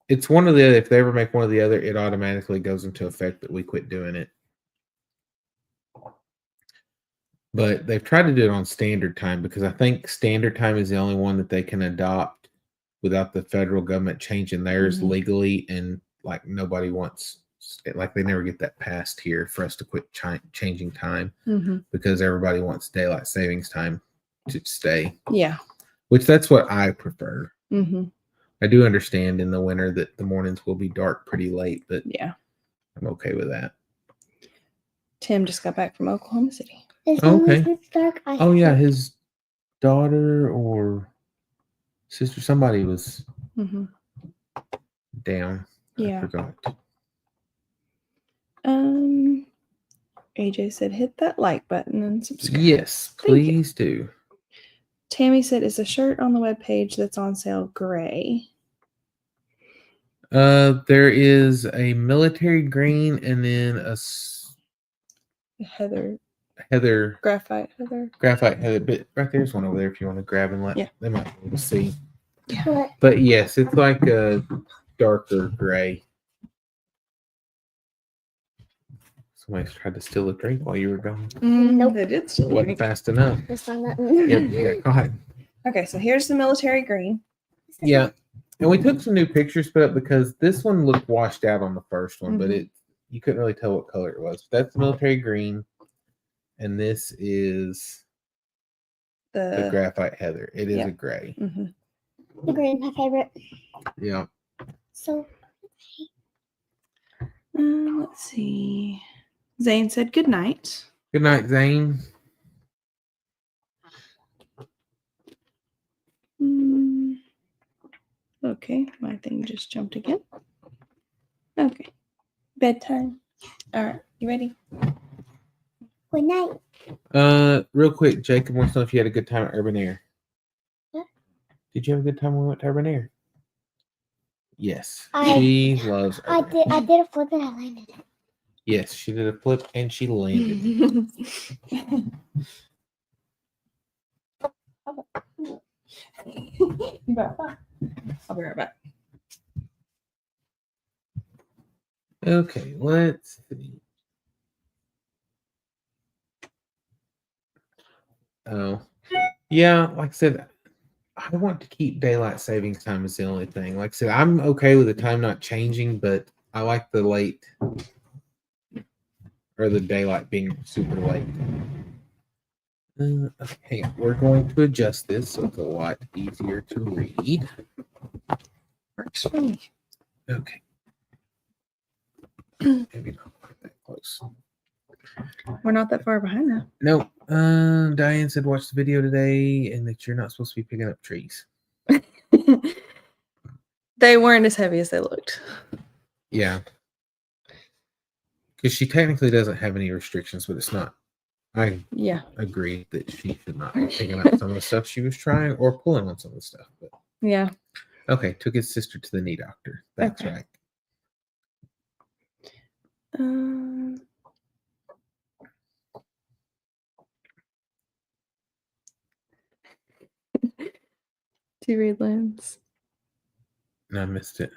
S1: it's one or the other. If they ever make one or the other, it automatically goes into effect that we quit doing it. But they've tried to do it on standard time because I think standard time is the only one that they can adopt without the federal government changing theirs legally. And like nobody wants, like they never get that passed here for us to quit changing time because everybody wants daylight savings time to stay.
S2: Yeah.
S1: Which that's what I prefer.
S2: Mm-hmm.
S1: I do understand in the winter that the mornings will be dark pretty late, but
S2: Yeah.
S1: I'm okay with that.
S2: Tim just got back from Oklahoma City.
S3: As long as
S1: Okay.
S3: it's dark,
S1: Oh yeah, his daughter or sister, somebody was
S2: Mm-hmm.
S1: down. I
S2: Yeah.
S1: forgot.
S2: AJ said hit that like button and subscribe.
S1: Yes, please do.
S2: Tammy said, is a shirt on the webpage that's on sale gray?
S1: There is a military green and then a
S2: Heather.
S1: graphite heather. But right there's one over there if you want to grab and let they might be able to see.
S2: Yeah.
S1: But yes, it's like a darker gray. Somebody tried to steal a drink while you were gone.
S3: Nope.
S2: They did steal a
S1: Wasn't
S2: drink.
S1: fast enough.
S3: Just on that.
S1: Yep, yeah, go ahead.
S2: Okay, so here's the military green.
S1: Yeah. And we took some new pictures put up because this one looked washed out on the first one, but you couldn't really tell what color it was. That's the military green. And this is the graphite heather. It is a gray.
S2: Mm-hmm.
S3: The green, my favorite.
S1: Yeah.
S3: So
S2: let's see. Zane said good night.
S1: Good night, Zane.
S2: Okay, my thing just jumped again. Okay. Bedtime. All right, you ready?
S3: good night.
S1: Real quick, Jacob wants to know if you had a good time at Urban Air.
S3: Yeah.
S1: Did you have a good time when we went to Urban Air? Yes.
S3: I
S1: loves Urban Air.
S3: I did a flip and I landed it.
S1: Yes, she did a flip and she landed.
S2: I'll be right back.
S1: Okay, let's see. Oh, yeah, like I said, I want to keep daylight savings time is the only thing. Like I said, I'm okay with the time not changing, but I like the late or the daylight being super late. Okay, we're going to adjust this so it's a lot easier to read.
S2: Works for me.
S1: Okay. Maybe not quite that close.
S2: We're not that far behind now.
S1: No. Diane said watch the video today and that you're not supposed to be picking up trees.
S2: They weren't as heavy as they looked.
S1: Yeah. Because she technically doesn't have any restrictions, but it's not. I agree that she should not be picking up some of the stuff she was trying or pulling on some of the stuff. But
S2: yeah.
S1: Okay, took his sister to the knee doctor. That's right.
S2: Do you read Lynn's?
S1: No, I missed it.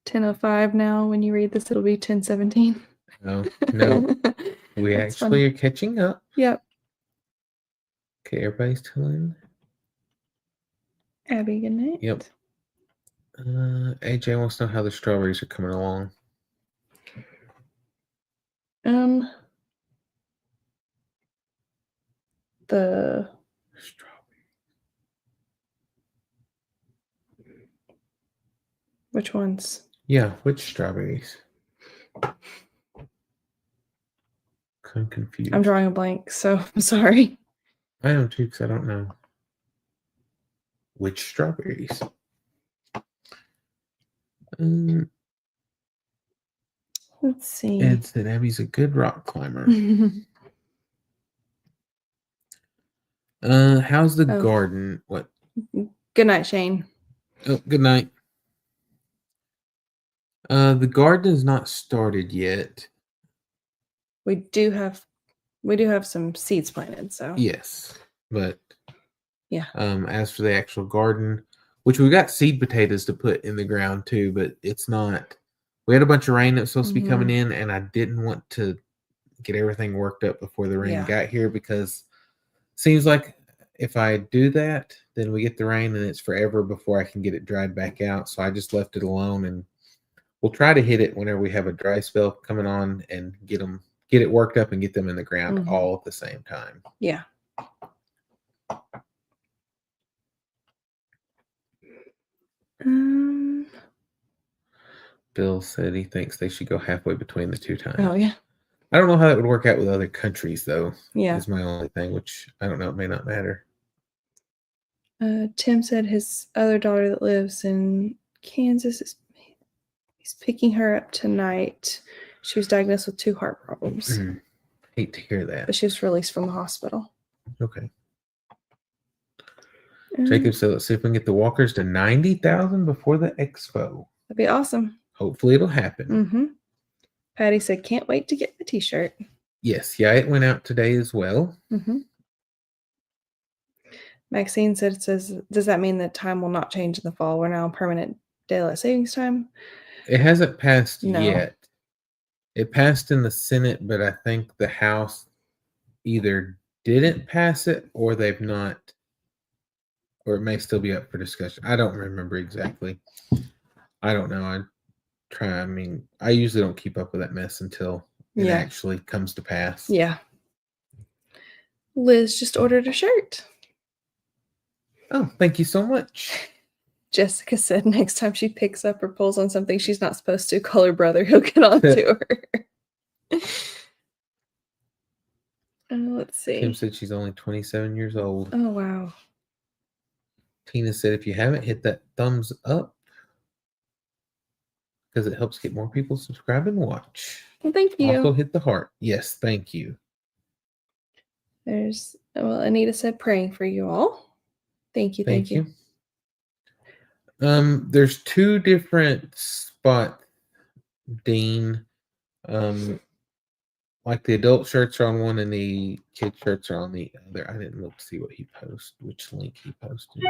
S2: 10:05 now. When you read this, it'll be 10:17.
S1: No. We actually are catching up.
S2: Yep.
S1: Okay, everybody's telling
S2: Abby, good night.
S1: Yep. AJ wants to know how the strawberries are coming along.
S2: The
S1: strawberry.
S2: Which ones?
S1: Yeah, which strawberries? I'm confused.
S2: I'm drawing a blank, so I'm sorry.
S1: I am too, because I don't know. Which strawberries?
S2: Let's see.
S1: Ed said Abby's a good rock climber. How's the garden? What?
S2: Good night, Shane.
S1: Oh, good night. The garden is not started yet.
S2: We do have some seeds planted, so
S1: yes, but
S2: yeah.
S1: As for the actual garden, which we got seed potatoes to put in the ground too, but it's not. We had a bunch of rain that was supposed to be coming in, and I didn't want to get everything worked up before the rain got here because it seems like if I do that, then we get the rain and it's forever before I can get it dried back out. So I just left it alone, and we'll try to hit it whenever we have a dry spell coming on and get it worked up and get them in the ground all at the same time.
S2: Yeah.
S1: Bill said he thinks they should go halfway between the two times.
S2: Oh yeah.
S1: I don't know how that would work out with other countries, though.
S2: Yeah.
S1: Is my only thing, which I don't know. It may not matter.
S2: Tim said his other daughter that lives in Kansas he's picking her up tonight. She was diagnosed with 2 heart problems.
S1: Hate to hear that.
S2: But she was released from the hospital.
S1: Okay. Jacob said, let's see if we can get the walkers to 90,000 before the expo.
S2: That'd be awesome.
S1: Hopefully it'll happen.
S2: Mm-hmm. Patty said, can't wait to get the t-shirt.
S1: Yes. Yeah, it went out today as well.
S2: Mm-hmm. Maxine said, does that mean that time will not change in the fall? We're now on permanent daylight savings time?
S1: It hasn't passed
S2: No.
S1: yet. It passed in the Senate, but I think the House either didn't pass it or they've not, or it may still be up for discussion. I don't remember exactly. I don't know. I usually don't keep up with that mess until it actually comes to pass.
S2: Yeah. Liz just ordered a shirt.
S1: Oh, thank you so much.
S2: Jessica said next time she picks up or pulls on something she's not supposed to, call her brother. He'll get on to her. Let's see.
S1: Kim said she's only 27 years old.
S2: Oh, wow.
S1: Tina said if you haven't, hit that thumbs up because it helps get more people subscribe and watch.
S2: Well, thank you.
S1: Also hit the heart. Yes, thank you.
S2: Anita said praying for you all. Thank you. Thank you.
S1: There's 2 different spots, Dean. Like the adult shirts are on one and the kid shirts are on the other. I didn't look to see what he posted, which link he posted.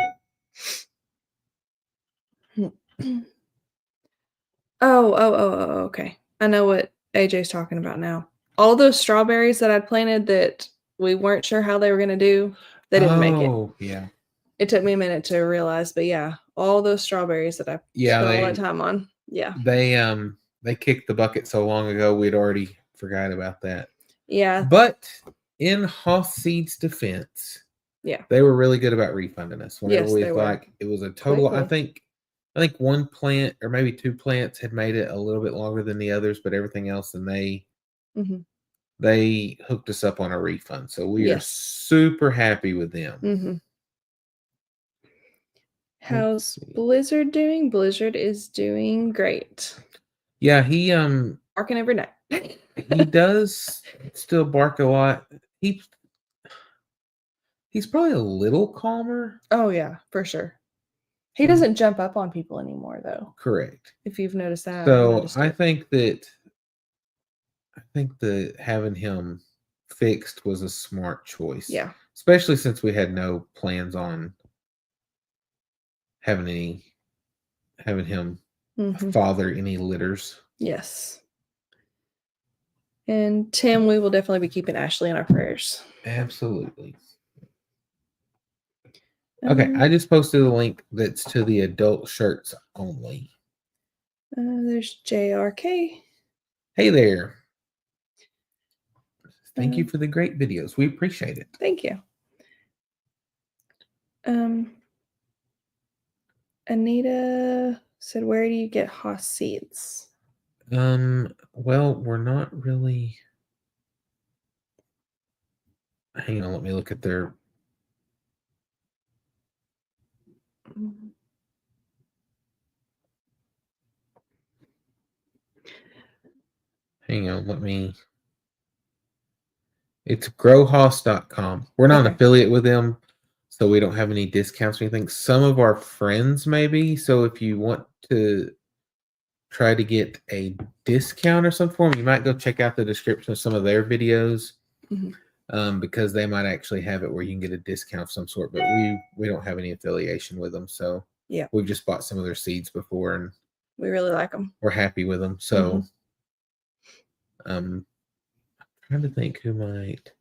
S2: Okay. I know what AJ's talking about now. All those strawberries that I planted that we weren't sure how they were going to do, they didn't make it.
S1: Oh, yeah.
S2: It took me a minute to realize, but yeah, all those strawberries that I spent all that time on. Yeah.
S1: They kicked the bucket so long ago, we'd already forgot about that.
S2: Yeah.
S1: But in Hoss Seed's defense, they were really good about refunding us. Whenever it was a total, I think 1 plant or maybe 2 plants had made it a little bit longer than the others, but everything else, and they hooked us up on a refund. So we are super happy with them.
S2: Mm-hmm. How's Blizzard doing? Blizzard is doing great.
S1: Yeah, he
S2: barking every night.
S1: He does still bark a lot. He's probably a little calmer.
S2: Oh yeah, for sure. He doesn't jump up on people anymore, though.
S1: Correct.
S2: If you've noticed that.
S1: So I think that having him fixed was a smart choice.
S2: Yeah.
S1: Especially since we had no plans on having him father any litters.
S2: Yes. And Tim, we will definitely be keeping Ashley in our prayers.
S1: Absolutely. Okay, I just posted a link that's to the adult shirts only.
S2: There's JRK.
S1: Hey there. Thank you for the great videos. We appreciate it.
S2: Thank you. Anita said, where do you get Hoss seeds?
S1: Well, we're not really. Hang on, let me look at their. Hang on, let me. It's growhoss.com. We're not an affiliate with them, so we don't have any discounts or anything. Some of our friends maybe. So if you want to try to get a discount or something for them, you might go check out the description of some of their videos. Because they might actually have it where you can get a discount of some sort, but we don't have any affiliation with them. So
S2: yeah,
S1: we've just bought some of their seeds before and
S2: we really like them.
S1: We're happy with them. So I'm trying to think who might,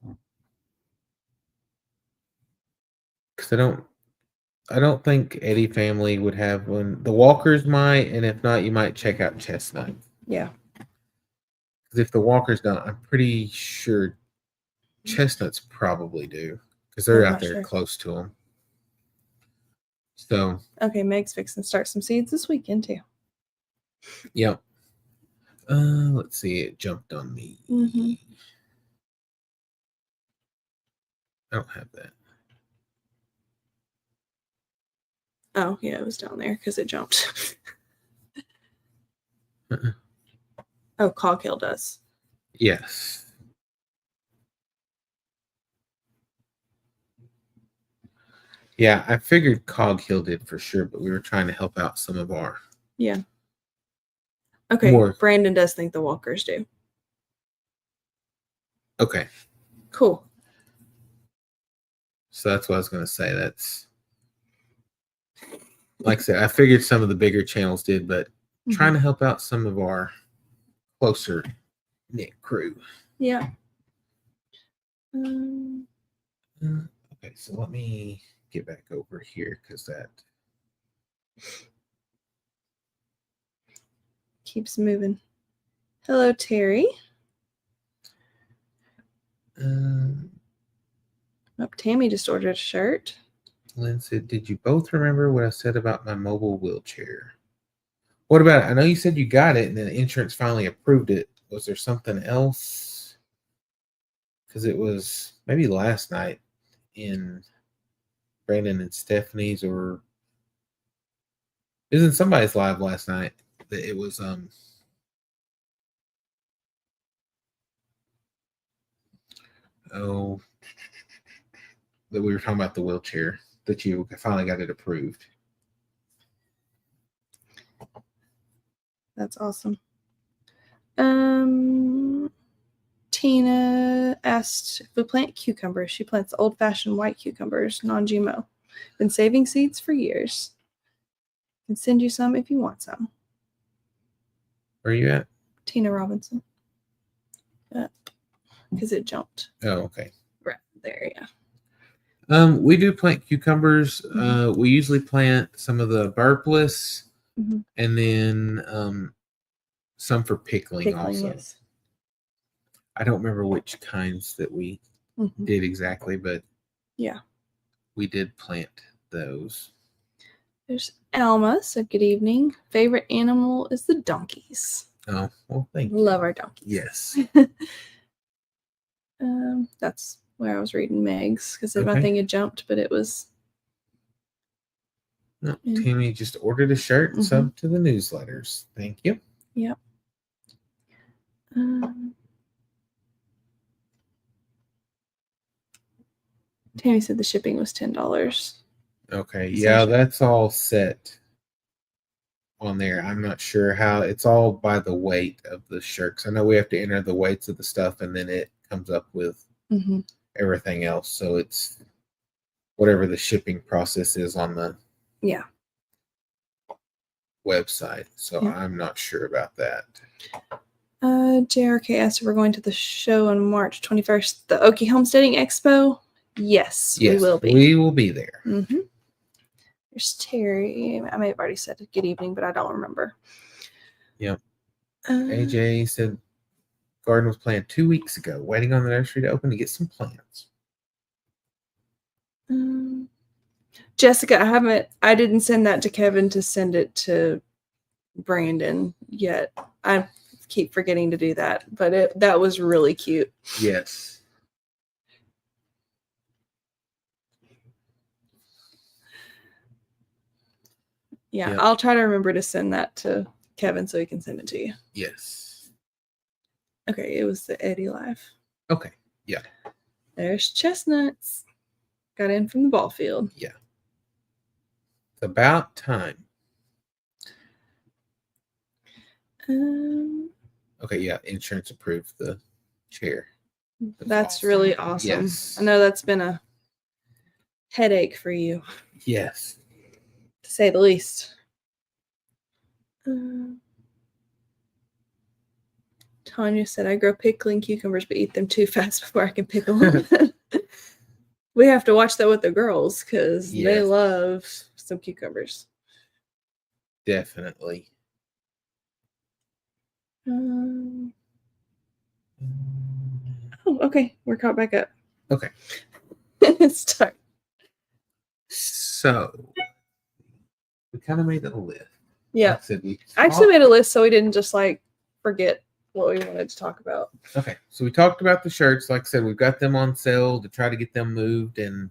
S1: because I don't think Eddie family would have one. The Walkers might, and if not, you might check out Chestnut.
S2: Yeah.
S1: Because if the Walkers don't, I'm pretty sure Chestnuts probably do, because they're out there close to them. So,
S2: Okay, Meg's fixing to start some seeds this weekend too.
S1: yep. Let's see. It jumped on me.
S2: Mm-hmm.
S1: I don't have that.
S2: Oh, yeah, it was down there because it jumped. Oh, Coghill does.
S1: Yes. Yeah, I figured Coghill did for sure, but we were trying to help out some of our.
S2: Yeah. Okay,
S1: More.
S2: Brandon does think the Walkers do.
S1: Okay.
S2: Cool.
S1: So that's what I was going to say. That's, like I said, I figured some of the bigger channels did, but trying to help out some of our closer knit crew.
S2: Yeah.
S1: Okay, so let me get back over here because that
S2: keeps moving. Hello, Terry. Oh, Tammy just ordered a shirt.
S1: Lynn said, "Did you both remember what I said about my mobile wheelchair? What about it? I know you said you got it and then insurance finally approved it. Was there something else? Because it was maybe last night in Brandon and Stephanie's, or isn't somebody's live last night that it was that we were talking about the wheelchair that you finally got it approved."
S2: That's awesome. Tina asked if we plant cucumbers. She plants old-fashioned white cucumbers, non-GMO. Been saving seeds for years. Can send you some if you want some.
S1: Where are you at?
S2: Tina Robinson. Because it jumped.
S1: Oh, okay.
S2: Right there, yeah.
S1: We do plant cucumbers. We usually plant some of the burpless, and then some for pickling also.
S2: Yes.
S1: I don't remember which kinds that we did exactly, but
S2: yeah,
S1: we did plant those.
S2: There's Alma said, "Good evening. Favorite animal is the donkeys."
S1: Oh, well, thank you.
S2: Love our donkeys.
S1: Yes.
S2: That's where I was reading Meg's because my thing had jumped, but it was.
S1: No, Tammy just ordered a shirt and sub to the newsletters. Thank you.
S2: Yep. Tammy said the shipping was $10.
S1: Okay, yeah, that's all set on there. I'm not sure how. It's all by the weight of the shirt. 'Cause I know we have to enter the weights of the stuff, and then it comes up with everything else. So it's whatever the shipping process is on the website. So I'm not sure about that.
S2: JRK asked if we're going to the show on March 21st, the Okie Homesteading Expo. Yes, we will be.
S1: We will be there.
S2: There's Terry. I may have already said good evening, but I don't remember.
S1: Yep. AJ said garden was planted 2 weeks ago, waiting on the nursery to open to get some plants.
S2: Jessica, I didn't send that to Kevin to send it to Brandon yet. I keep forgetting to do that, but that was really cute.
S1: Yes.
S2: Yeah, I'll try to remember to send that to Kevin so he can send it to you.
S1: Yes.
S2: Okay, it was the Eddie Live.
S1: Okay, yeah.
S2: There's Chestnuts. Got in from the ball field.
S1: Yeah. It's about time. Okay, yeah, insurance approved the chair.
S2: That's awesome. Really awesome.
S1: Yes.
S2: I know that's been a headache for you.
S1: Yes.
S2: To say the least. Tanya said, "I grow pickling cucumbers, but eat them too fast before I can pickle them." We have to watch that with the girls because they love some cucumbers.
S1: Definitely.
S2: Oh, okay. We're caught back up.
S1: Okay.
S2: Start.
S1: So we kind of made a list.
S2: Yeah.
S1: Like I said,
S2: I actually made a list so we didn't just like forget what we wanted to talk about.
S1: Okay, so we talked about the shirts. Like I said, we've got them on sale to try to get them moved and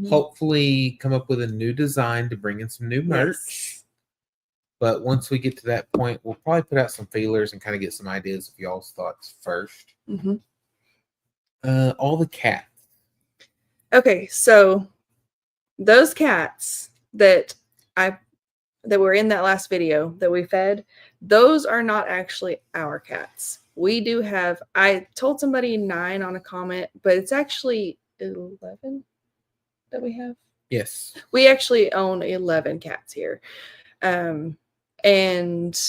S1: hopefully come up with a new design to bring in some new merch.
S2: Yes.
S1: But once we get to that point, we'll probably put out some feelers and kind of get some ideas of y'all's thoughts first. All the cats.
S2: Okay, so those cats that were in that last video that we fed, those are not actually our cats. We do have, I told somebody 9 on a comment, but it's actually 11 that we have.
S1: Yes.
S2: We actually own 11 cats here. And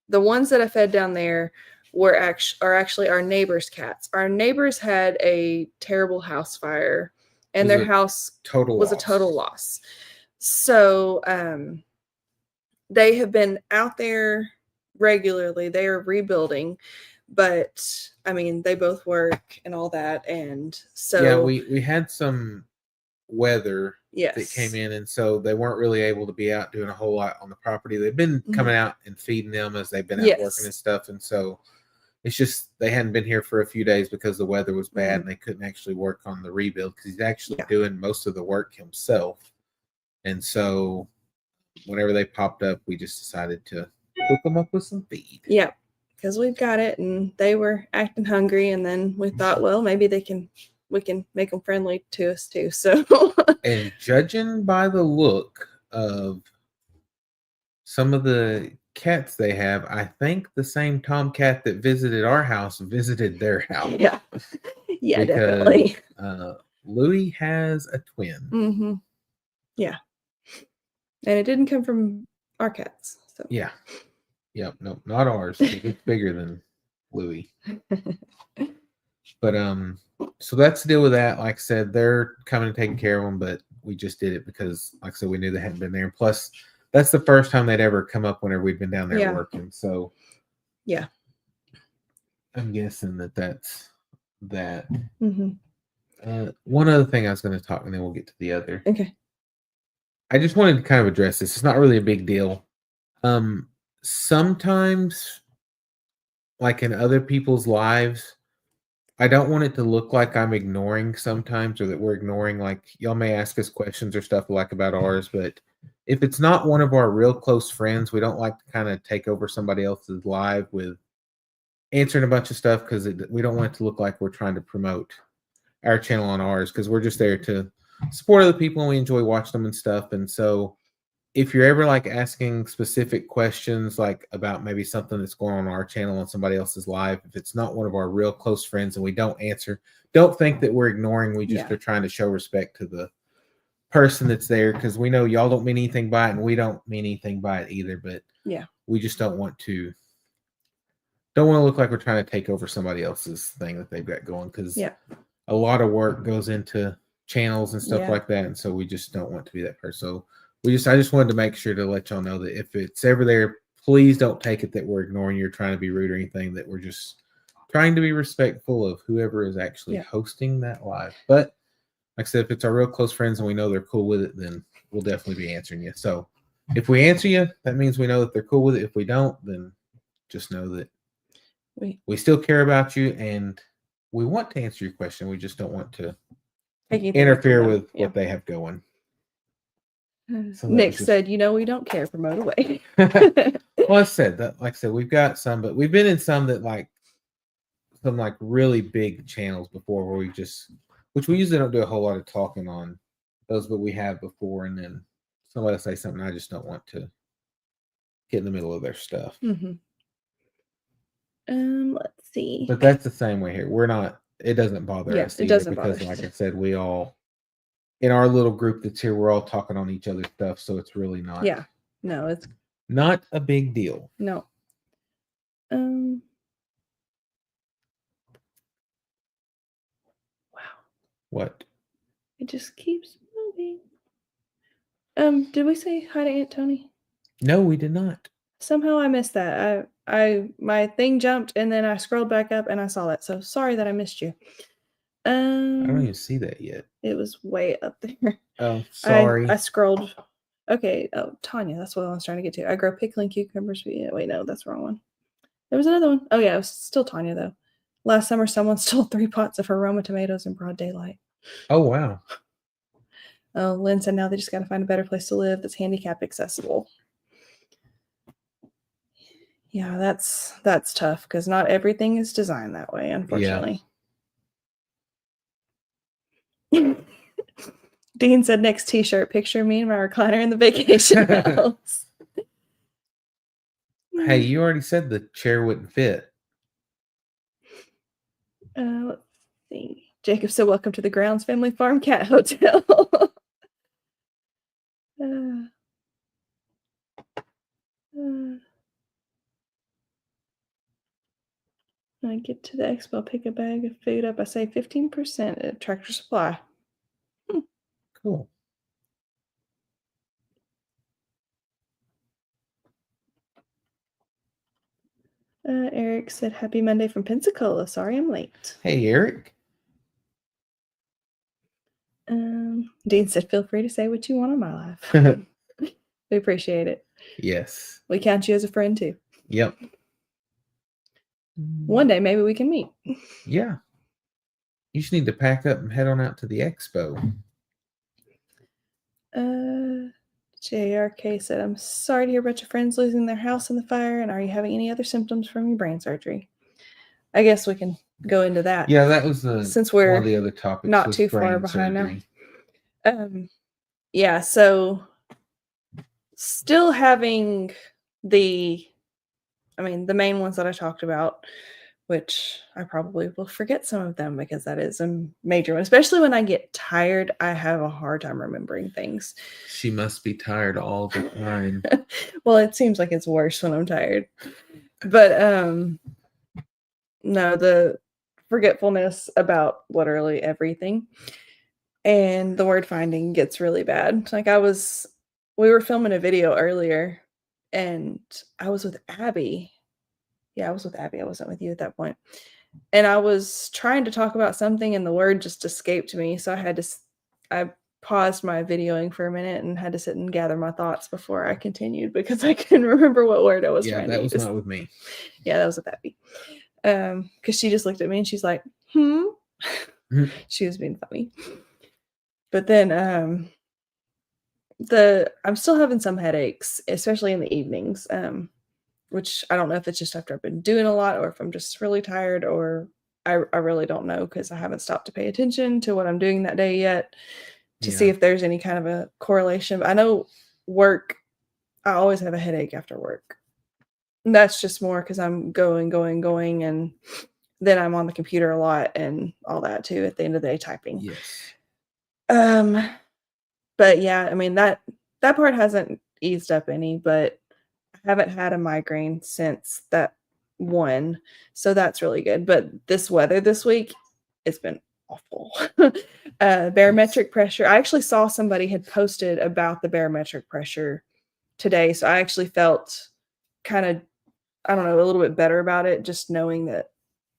S2: the ones that I fed down there are actually our neighbors' cats. Our neighbors had a terrible house fire and their house was a total loss. So they have been out there regularly. They are rebuilding, but I mean, they both work and all that. And so
S1: yeah, we had some weather
S2: yes.
S1: that came in, and so they weren't really able to be out doing a whole lot on the property. They've been coming out and feeding them as they've been out working and stuff, and so it's just they hadn't been here for a few days because the weather was bad and they couldn't actually work on the rebuild because he's actually doing most of the work himself. And so whenever they popped up, we just decided to hook them up with some feed.
S2: Yeah, because we've got it, and they were acting hungry, and then we thought, well, maybe we can make them friendly to us too. So,
S1: and judging by the look of some of the cats they have, I think the same tomcat that visited our house visited their house.
S2: Yeah,
S1: because,
S2: definitely.
S1: Louis has a twin.
S2: Yeah, and it didn't come from our cats. So
S1: yeah, no, not ours. It's bigger than Louis. But so that's the deal with that. Like I said, they're coming and taking care of them, but we just did it because, like I said, we knew they hadn't been there. And plus, that's the first time they'd ever come up whenever we'd been down there working. So
S2: yeah,
S1: I'm guessing that's that. One other thing I was going to talk, and then we'll get to the other.
S2: Okay.
S1: I just wanted to kind of address this. It's not really a big deal. Sometimes, like in other people's lives, I don't want it to look like I'm ignoring sometimes, or that we're ignoring, like, y'all may ask us questions or stuff like about ours, but if it's not one of our real close friends, we don't like to kind of take over somebody else's live with answering a bunch of stuff, because we don't want it to look like we're trying to promote our channel on ours, because we're just there to support other people and we enjoy watching them and stuff. And so if you're ever like asking specific questions, like about maybe something that's going on our channel on somebody else's live, if it's not one of our real close friends and we don't answer, don't think that we're ignoring. We just are trying to show respect to the person that's there, because we know y'all don't mean anything by it and we don't mean anything by it either. But we just don't want to look like we're trying to take over somebody else's thing that they've got going, because a lot of work goes into channels and stuff like that, and so we just don't want to be that person. So I just wanted to make sure to let y'all know that if it's ever there, please don't take it that we're ignoring you or trying to be rude or anything, that we're just trying to be respectful of whoever is actually hosting that live. But like I said, if it's our real close friends and we know they're cool with it, then we'll definitely be answering you. So if we answer you, that means we know that they're cool with it. If we don't, then just know that we still care about you and we want to answer your question. We just don't want to interfere with what they have going.
S2: So Nick said, we don't care. Promote away.
S1: Well, I said that, like I said, we've got some, but we've been in some that some really big channels before where which we usually don't do a whole lot of talking on those, but we have before. And then somebody will say something, I just don't want to get in the middle of their stuff.
S2: Let's see.
S1: But that's the same way here. It doesn't bother us either,
S2: it doesn't
S1: because
S2: bother
S1: like I said, we all, in our little group that's here, we're all talking on each other's stuff, so it's really not.
S2: No, it's
S1: not a big deal.
S2: No. Wow.
S1: What?
S2: It just keeps moving. Did we say hi to Aunt Tony?
S1: No, we did not.
S2: Somehow I missed that. My thing jumped and then I scrolled back up and I saw that. So sorry that I missed you.
S1: I don't even see that yet.
S2: It was way up there.
S1: Oh, sorry.
S2: I scrolled Okay. Oh, Tanya, that's what I was trying to get to. I grow pickling cucumbers. Wait, no, that's the wrong one. There was another one. Oh, yeah, it was still Tanya, though. Last summer, someone stole 3 pots of her Roma tomatoes in broad daylight.
S1: Oh, wow.
S2: Oh, Lynn said now they just got to find a better place to live that's handicap accessible. Yeah, that's tough because not everything is designed that way, unfortunately. Yeah. Dean said next t-shirt, picture me and my recliner in the vacation house.
S1: Hey, you already said the chair wouldn't fit.
S2: Let's see. Jacob said, welcome to the Grounds Family Farm Cat Hotel. When I get to the expo, I'll pick a bag of food up. I say 15% at Tractor Supply.
S1: Cool.
S2: Eric said, happy Monday from Pensacola. Sorry I'm late.
S1: Hey, Eric.
S2: Dean said, feel free to say what you want in my life. We appreciate it.
S1: Yes.
S2: We count you as a friend too.
S1: Yep.
S2: One day maybe we can meet.
S1: Yeah. You just need to pack up and head on out to the expo.
S2: JRK said, I'm sorry to hear about your friends losing their house in the fire, and are you having any other symptoms from your brain surgery? I guess we can go into that.
S1: Yeah, that was
S2: since we're
S1: one of the other topics.
S2: Not too far behind now. Yeah, so still having the main ones that I talked about, which I probably will forget some of them because that is a major one. Especially when I get tired, I have a hard time remembering things.
S1: She must be tired all the time.
S2: Well, it seems like it's worse when I'm tired. But no, the forgetfulness about literally everything. And the word finding gets really bad. Like we were filming a video earlier and I was with Abby. Yeah, I was with Abby. I wasn't with you at that point. And I was trying to talk about something and the word just escaped me. So I paused my videoing for a minute and had to sit and gather my thoughts before I continued because I couldn't remember what word I was trying to use.
S1: Yeah, that was not with me.
S2: Yeah, that was with Abby. Because she just looked at me and she's like, She was being funny. But then I'm still having some headaches, especially in the evenings, which I don't know if it's just after I've been doing a lot or if I'm just really tired, or I really don't know because I haven't stopped to pay attention to what I'm doing that day yet to see if there's any kind of a correlation. But I know work, I always have a headache after work. And that's just more because I'm going, and then I'm on the computer a lot and all that too at the end of the day typing.
S1: Yes.
S2: But yeah, I mean that part hasn't eased up any, but I haven't had a migraine since that one. So that's really good. But this weather this week, it's been awful. Barometric pressure. I actually saw somebody had posted about the barometric pressure today. So I actually felt kind of, I don't know, a little bit better about it, just knowing that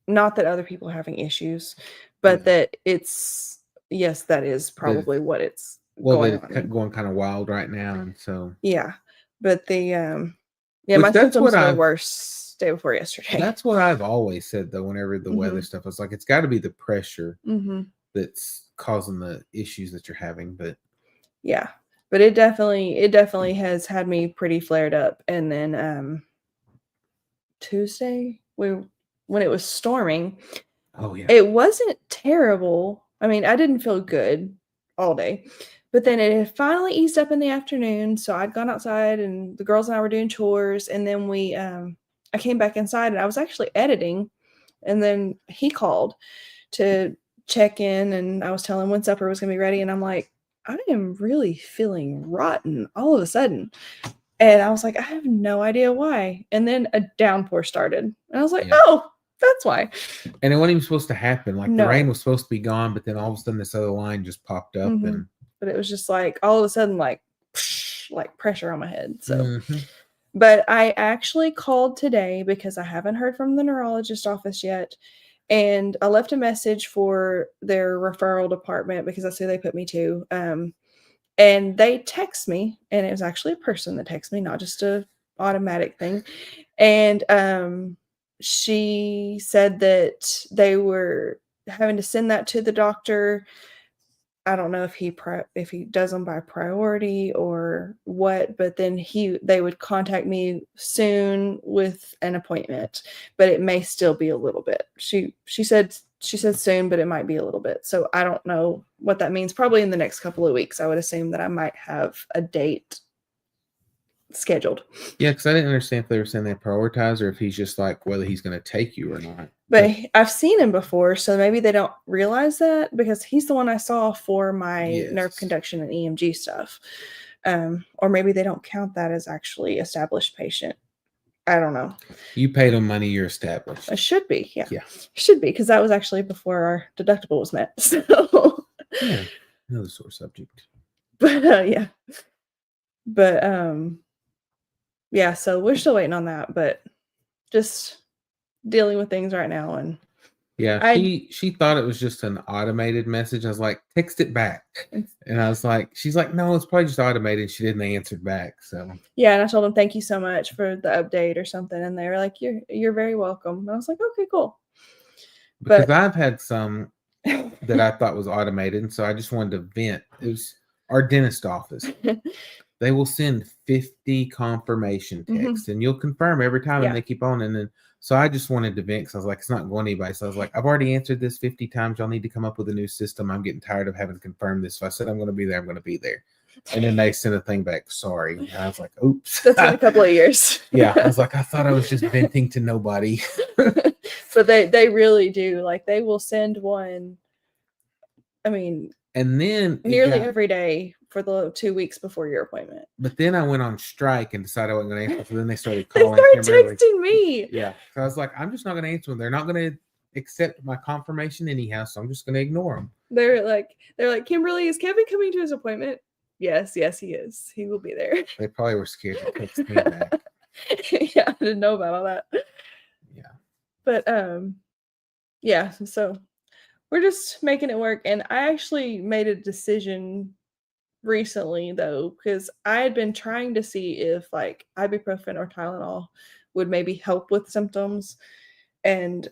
S2: not that other people are having issues, but that it's, yes, that is probably what it's going on.
S1: Going kind of wild right now. And so,
S2: yeah, but my symptoms were worse day before yesterday.
S1: That's what I've always said though, whenever the weather stuff, it's like, it's got to be the pressure that's causing the issues that you're having. But
S2: yeah, but it definitely has had me pretty flared up. And then Tuesday, when it was storming, it wasn't terrible. I mean, I didn't feel good all day, but then it had finally eased up in the afternoon. So I'd gone outside and the girls and I were doing chores, and then I came back inside and I was actually editing, and then he called to check in, and I was telling him when supper was gonna be ready, and I'm like, I am really feeling rotten all of a sudden. And I was like, I have no idea why. And then a downpour started. And I was like, oh, that's why.
S1: And it wasn't even supposed to happen. Like the rain was supposed to be gone, but then all of a sudden this other line just popped up.
S2: But it was just like all of a sudden, like pressure on my head. So, but I actually called today because I haven't heard from the neurologist office yet. And I left a message for their referral department because that's who they put me to. And they text me, and it was actually a person that texted me, not just a automatic thing. And she said that they were having to send that to the doctor. I don't know if he does them by priority or what, but then they would contact me soon with an appointment, but it may still be a little bit. She said soon, but it might be a little bit. So I don't know what that means. Probably in the next couple of weeks, I would assume that I might have a date scheduled.
S1: Yeah, because I didn't understand if they were saying they prioritize or if he's just like whether he's going to take you or not.
S2: But I've seen him before, so maybe they don't realize that, because he's the one I saw for my nerve conduction and EMG stuff. Or maybe they don't count that as actually established patient. I don't know.
S1: You paid them money, you're established.
S2: It should be, yeah.
S1: Yeah.
S2: Should be, because that was actually before our deductible was met. So
S1: yeah, another sore subject.
S2: But yeah. But yeah, so we're still waiting on that, but just dealing with things right now. And
S1: yeah, she thought it was just an automated message. I was like, text it back. And I was like, she's like, no, it's probably just automated. She didn't answer back. So
S2: yeah, and I told them thank you so much for the update or something. And they were like, you're very welcome. And I was like, okay, cool.
S1: Because I've had some that I thought was automated, and so I just wanted to vent. It was our dentist office. They will send 50 confirmation texts, and you'll confirm every time, and they keep on. And then, so I just wanted to vent because I was like, it's not going anybody. So I was like, I've already answered this 50 times. Y'all need to come up with a new system. I'm getting tired of having to confirm this. So I said, I'm going to be there. I'm going to be there. And then they sent a thing back, sorry. And I was like, oops.
S2: That's been a couple of years.
S1: Yeah. I was like, I thought I was just venting to nobody.
S2: But they really do. Like, they will send one, I mean,
S1: and then
S2: nearly every day for the 2 weeks before your appointment.
S1: But then I went on strike and decided I wasn't going to answer. So then they started calling.
S2: They started texting me.
S1: Yeah. So I was like, I'm just not going to answer them. They're not going to accept my confirmation anyhow, so I'm just going to ignore them.
S2: They're like, Kimberly, is Kevin coming to his appointment? Yes, he is. He will be there.
S1: They probably were scared to text me back.
S2: Yeah, I didn't know about all that.
S1: Yeah.
S2: But yeah, so we're just making it work. And I actually made a decision recently, though, because I had been trying to see if like ibuprofen or Tylenol would maybe help with symptoms. And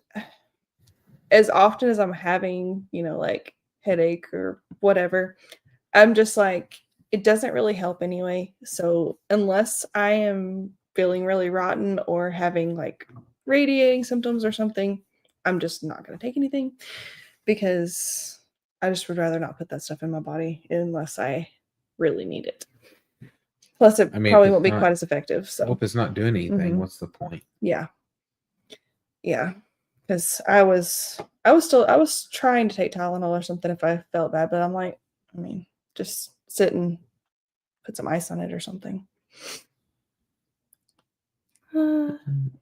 S2: as often as I'm having, like headache or whatever, I'm just like, it doesn't really help anyway. So unless I am feeling really rotten or having like radiating symptoms or something, I'm just not going to take anything, because I just would rather not put that stuff in my body unless I really need it. Plus, it probably won't be quite as effective. So
S1: if it's not doing anything, what's the point?
S2: Yeah. Yeah. Because I was trying to take Tylenol or something if I felt bad, but I'm like, just sit and put some ice on it or something.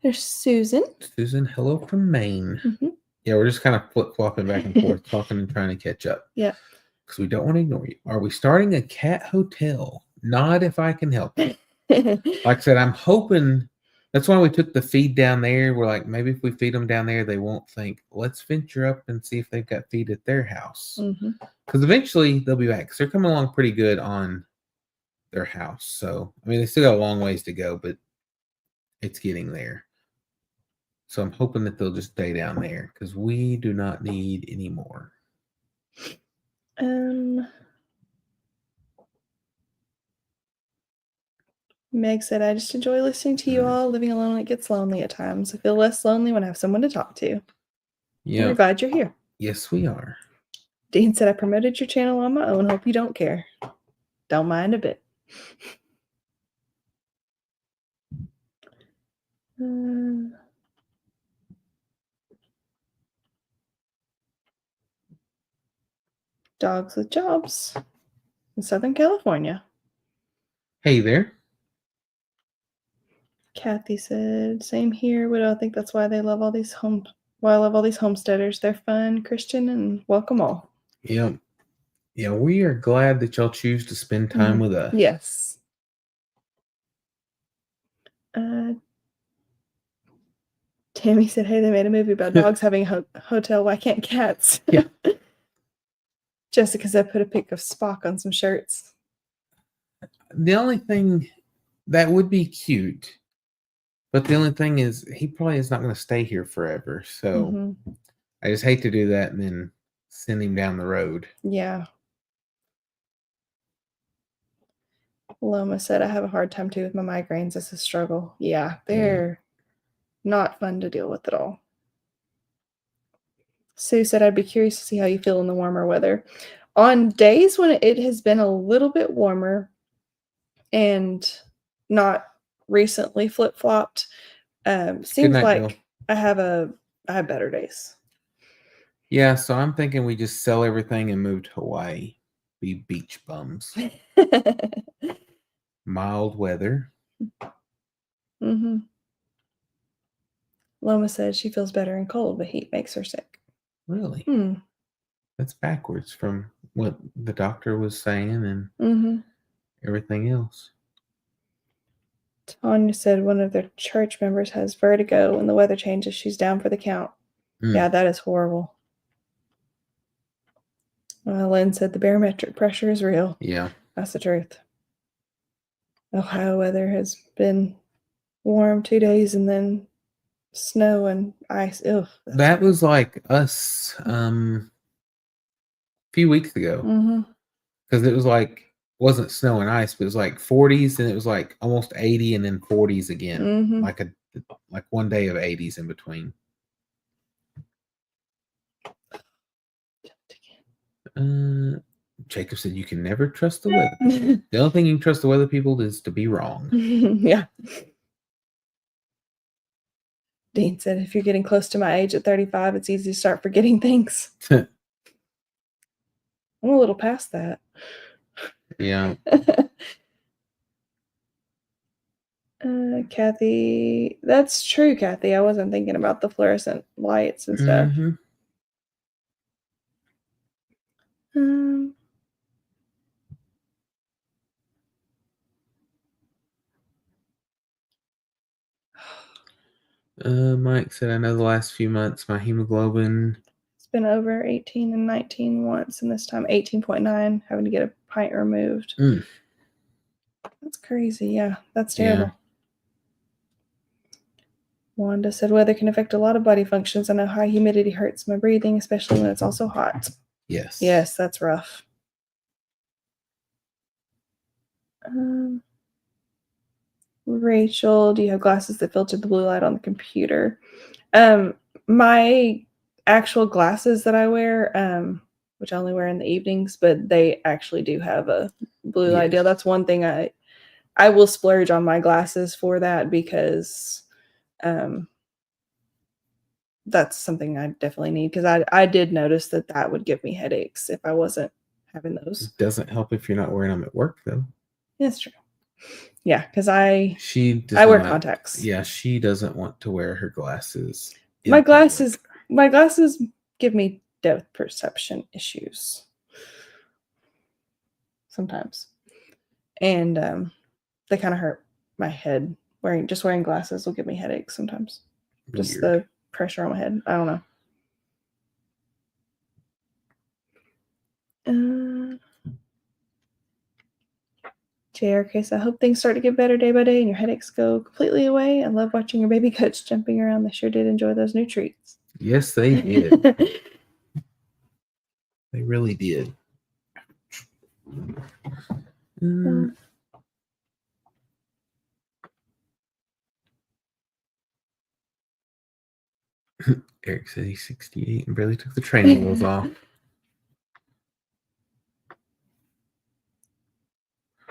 S2: There's Susan.
S1: Susan, hello from Maine.
S2: Mm-hmm.
S1: Yeah, we're just kind of flip-flopping back and forth, talking and trying to catch up.
S2: Yeah.
S1: Because we don't want to ignore you. Are we starting a cat hotel? Not if I can help it. Like I said, I'm hoping. That's why we took the feed down there. We're like, maybe if we feed them down there, they won't think. Let's venture up and see if they've got feed at their house. Because eventually they'll be back. Because they're coming along pretty good on their house. So, they still got a long ways to go, but it's getting there. So I'm hoping that they'll just stay down there because we do not need any more.
S2: Meg said, I just enjoy listening to you all. Living alone, it gets lonely at times. I feel less lonely when I have someone to talk to. Yeah. We're glad you're here.
S1: Yes, we are.
S2: Dean said, I promoted your channel on my own. Hope you don't care. Don't mind a bit. Dogs with jobs in Southern California.
S1: Hey there.
S2: Kathy said, same here. Widow, I think that's why I love all these homesteaders. They're fun, Christian, and welcome all.
S1: Yeah. Yeah, we are glad that y'all choose to spend time with us.
S2: Yes. Tammy said, hey, they made a movie about dogs having a hotel. Why can't cats?
S1: Yeah.
S2: Jessica said, put a pic of Spock on some shirts.
S1: the only thing that would be cute, but the only thing is he probably is not going to stay here forever. So
S2: Mhm.
S1: I just hate to do that and then send him down the road.
S2: Yeah. Loma said, I have a hard time too with my migraines. It's a struggle. Yeah, they're not fun to deal with at all. Sue said, I'd be curious to see how you feel in the warmer weather. On days when it has been a little bit warmer and not recently flip-flopped,
S1: Good
S2: seems
S1: night,
S2: like
S1: Bill.
S2: I have better days.
S1: Yeah, so I'm thinking we just sell everything and move to Hawaii. Be beach bums. Mild weather.
S2: Mm-hmm. Loma said she feels better in cold, but heat makes her sick.
S1: Really?
S2: Hmm.
S1: That's backwards from what the doctor was saying and
S2: Mm-hmm.
S1: everything else.
S2: Tanya said one of their church members has vertigo. When the weather changes, she's down for the count. Yeah, that is horrible. Lynn said the barometric pressure is real.
S1: Yeah.
S2: That's the truth. Ohio weather has been warm 2 days and then snow and ice. Ugh,
S1: That was like us a few weeks ago.
S2: Mm-hmm.
S1: Because it was like, wasn't snow and ice, but it was like 40s and it was like almost 80 and then 40s again.
S2: Mm-hmm.
S1: Like one day of 80s in between. Jacob said you can never trust the weather people. The only thing you can trust the weather people is to be wrong.
S2: Yeah. Dean said if you're getting close to my age at 35, it's easy to start forgetting things. I'm a little past that.
S1: Yeah.
S2: Kathy, that's true, Kathy. I wasn't thinking about the fluorescent lights and stuff.
S1: Mm-hmm. Mike said, I know the last few months my hemoglobin.
S2: It's been over 18 and 19 once, and this time 18.9, having to get a pint removed. That's crazy. Yeah, that's terrible. Yeah. Wanda said weather can affect a lot of body functions. I know high humidity hurts my breathing, especially when it's also hot.
S1: Yes.
S2: Yes, that's rough. Rachel, do you have glasses that filter the blue light on the computer? My actual glasses that I wear, which I only wear in the evenings, but they actually do have a blue light deal. That's one thing I will splurge on my glasses for that because that's something I definitely need because I did notice that would give me headaches if I wasn't having those.
S1: It doesn't help if you're not wearing them at work, though.
S2: That's true. Yeah, because I wear contacts.
S1: Yeah, she doesn't want to wear her glasses.
S2: My glasses give me depth perception issues sometimes, and they kind of hurt my head. Wearing glasses will give me headaches sometimes.
S1: Weird.
S2: Just the pressure on my head. I don't know. JRK says, I hope things start to get better day by day and your headaches go completely away. I love watching your baby goats jumping around. They sure did enjoy those new treats.
S1: Yes, they did. They really did. Eric said he's 68 and barely took the training wheels off.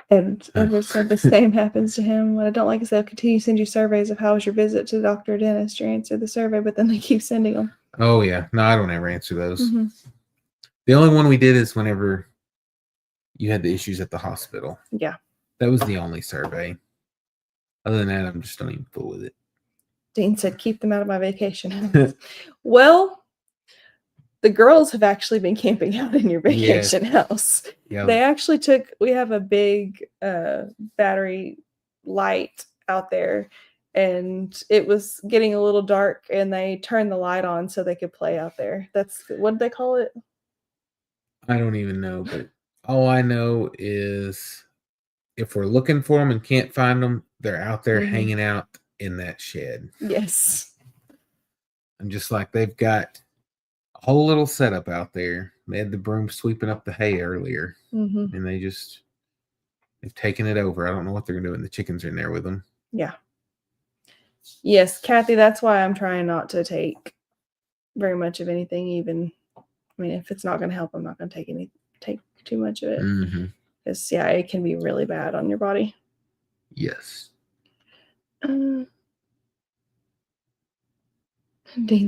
S2: Edward said the same happens to him. What I don't like is they'll continue to send you surveys of how was your visit to the doctor or dentist. You answer the survey, but then they keep sending them.
S1: Oh, yeah. No, I don't ever answer those.
S2: Mm-hmm.
S1: The only one we did is whenever you had the issues at the hospital.
S2: Yeah.
S1: That was the only survey. Other than that, I'm just don't even fool with it.
S2: Dean said, keep them out of my vacation. Well, the girls have actually been camping out in your vacation house. Yeah. They actually we have a big battery light out there, and it was getting a little dark, and they turned the light on so they could play out there. That's, what did they call it?
S1: I don't even know, but all I know is if we're looking for them and can't find them, they're out there
S2: Mhm.
S1: hanging out in that shed.
S2: Yes.
S1: And just like they've got a whole little setup out there. They had the broom sweeping up the hay earlier,
S2: Mm-hmm.
S1: and they've taken it over. I don't know what they're gonna do, and the chickens are in there with them.
S2: Yeah. Yes, Kathy, that's why I'm trying not to take very much of anything, even, I mean, if it's not going to help, I'm not going to take too much of it.
S1: Mm-hmm.
S2: Because, yeah, it can be really bad on your body.
S1: Yes.
S2: Dean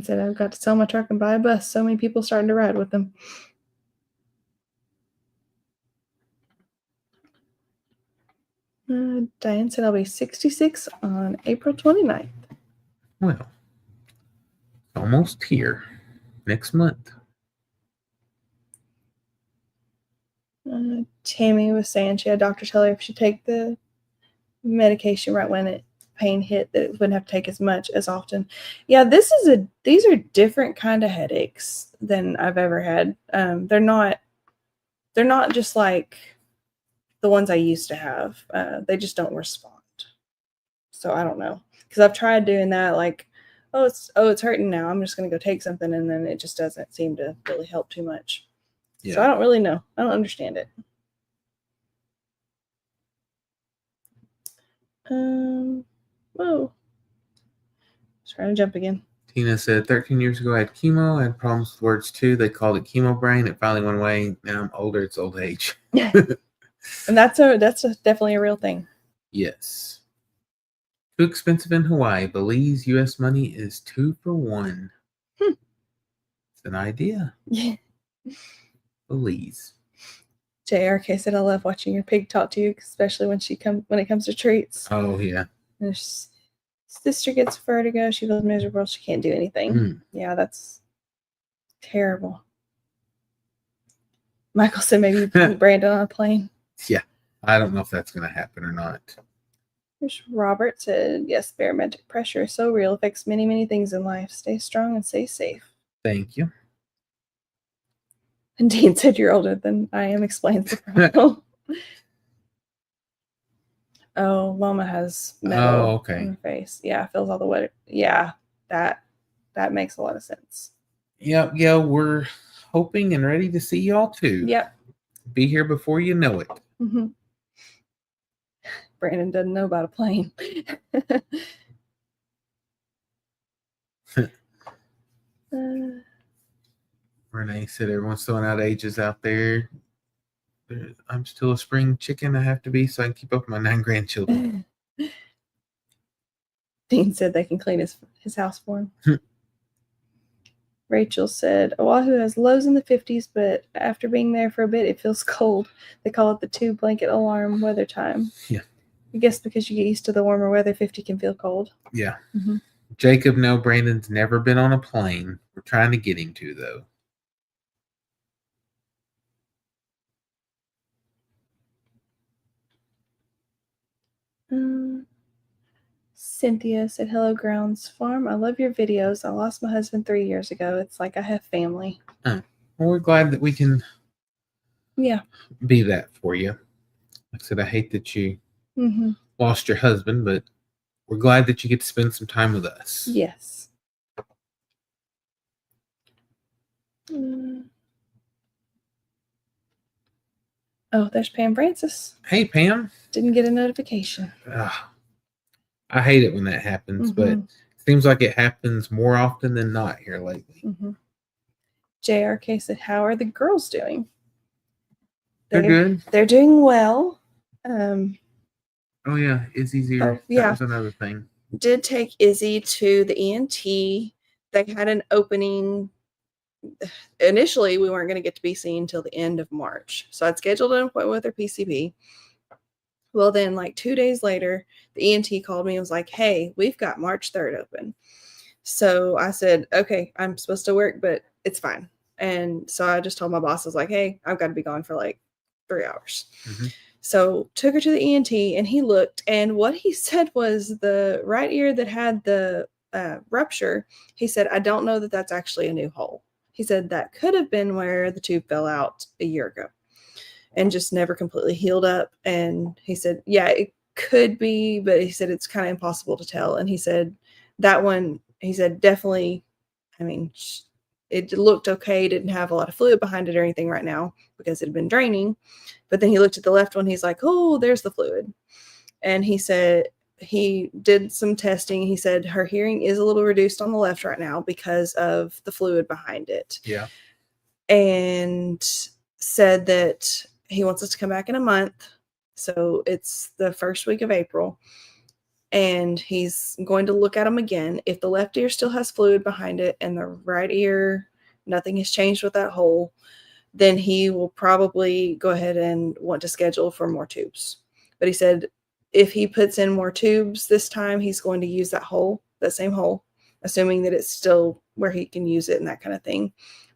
S2: said, I've got to sell my truck and buy a bus. So many people starting to ride with them. Diane said, I'll be 66 on April 29th.
S1: Well, almost here. Next month.
S2: Tammy was saying she had a doctor tell her if she take the medication right when pain hit, that it wouldn't have to take as much as often. Yeah, these are different kind of headaches than I've ever had. They're not just like the ones I used to have. They just don't respond. So I don't know, because I've tried doing that, like, it's hurting now, I'm just going to go take something, and then it just doesn't seem to really help too much. Yeah. So I don't really know. I don't understand it. Whoa. Trying to jump again.
S1: Tina said, 13 years ago I had chemo. I had problems with words too. They called it chemo brain. It finally went away. Now I'm older. It's old age.
S2: And that's definitely a real thing.
S1: Yes. Too expensive in Hawaii. Belize U.S. money is 2 for 1. It's an idea.
S2: Yeah.
S1: Belize.
S2: JRK said, I love watching your pig talk to you, especially when it comes to treats.
S1: Oh, yeah.
S2: And sister gets vertigo. She feels miserable. She can't do anything. Yeah, that's terrible. Michael said maybe put Brandon on a plane.
S1: Yeah. I don't know if that's going to happen or not.
S2: Robert said, yes, barometric pressure is so real. Affects many, many things in life. Stay strong and stay safe.
S1: Thank you.
S2: And Dean said, you're older than I am. Explains the problem. Oh, Mama has metal on her face. Yeah, feels all the way. Yeah, that makes a lot of sense.
S1: Yep. Yeah, we're hoping and ready to see y'all too.
S2: Yep.
S1: Be here before you know it.
S2: Mm-hmm. Brandon doesn't know about a plane.
S1: Renee said everyone's throwing out ages out there. I'm still a spring chicken. I have to be so I can keep up with my 9 grandchildren.
S2: Dean said they can clean his house for him. Rachel said, Oahu has lows in the 50s, but after being there for a bit, it feels cold. They call it the 2-blanket alarm weather time.
S1: Yeah.
S2: I guess because you get used to the warmer weather, 50 can feel cold.
S1: Yeah.
S2: Mm-hmm.
S1: Jacob, no, Brandon's never been on a plane. We're trying to get him to, though.
S2: Cynthia said, hello, Grounds Farm. I love your videos. I lost my husband 3 years ago. It's like I have family.
S1: Well, we're glad that we can be that for you. Like I said, I hate that you lost your husband, but we're glad that you get to spend some time with us.
S2: Yes. Oh, there's Pam Francis.
S1: Hey, Pam.
S2: Didn't get a notification.
S1: I hate it when that happens, but it seems like it happens more often than not here lately.
S2: JRK said, how are the girls doing?
S1: They're good.
S2: They're doing well.
S1: Oh, yeah. Izzy's here. That was another thing.
S2: Did take Izzy to the ENT. They had an opening. Initially, we weren't going to get to be seen until the end of March. So I'd scheduled an appointment with her PCP. Well, then, like 2 days later, the ENT called me and was like, hey, we've got March 3rd open. So I said, okay, I'm supposed to work, but it's fine. And so I just told my boss, I was like, hey, I've got to be gone for like 3 hours. So took her to the ENT, and he looked, and what he said was the right ear that had the rupture, he said, I don't know that that's actually a new hole. He said that could have been where the tube fell out a year ago. and just never completely healed up. And he said, yeah, it could be, but he said it's kind of impossible to tell. And he said that one, he said, definitely, I mean, it looked okay, didn't have a lot of fluid behind it or anything right now because it had been draining. But then he looked at the left one, he's like, oh, there's the fluid. And he said he did some testing. He said her hearing is a little reduced on the left right now because of the fluid behind it.
S1: Yeah.
S2: And said that he wants us to come back in a month. So it's the first week of April. And he's going to look at them again. If the left ear still has fluid behind it and the right ear, nothing has changed with that hole, then he will probably go ahead and want to schedule for more tubes. But he said if he puts in more tubes this time, he's going to use that hole, that same hole, assuming that it's still where he can use it and that kind of thing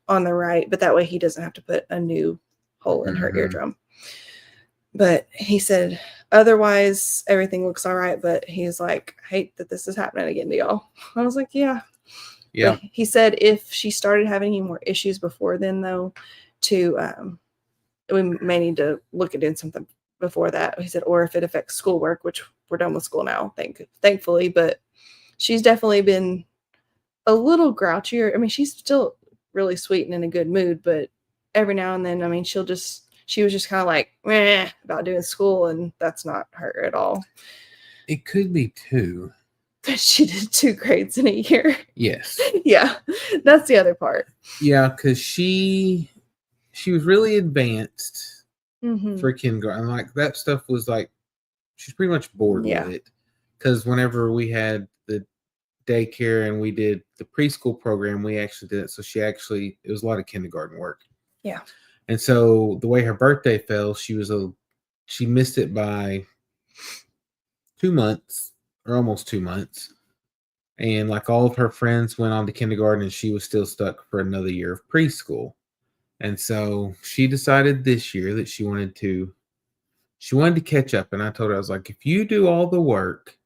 S2: on the right. But that way he doesn't have to put a new hole in her eardrum. But he said, otherwise, everything looks all right. But he's like, I hate that this is happening again to y'all. I was like, yeah.
S1: Yeah.
S2: But he said if she started having any more issues before then, though, we may need to look at doing something before that. He said, or if it affects schoolwork, which we're done with school now, thankfully. But she's definitely been a little grouchier. I mean, she's still really sweet and in a good mood, but every now and then, I mean, she was just kind of like, meh, about doing school, and that's not her at all.
S1: It could be too.
S2: But she did 2 grades in a year.
S1: Yes.
S2: Yeah, that's the other part.
S1: Yeah, because she was really advanced for kindergarten. Like that stuff was like, she's pretty much bored with it. Because whenever we had the daycare and we did the preschool program, we actually did it. So it was a lot of kindergarten work.
S2: Yeah.
S1: And so the way her birthday fell, she missed it by 2 months or almost 2 months. And like all of her friends went on to kindergarten and she was still stuck for another year of preschool. And so she decided this year that she wanted to catch up. And I told her, I was like, if you do all the work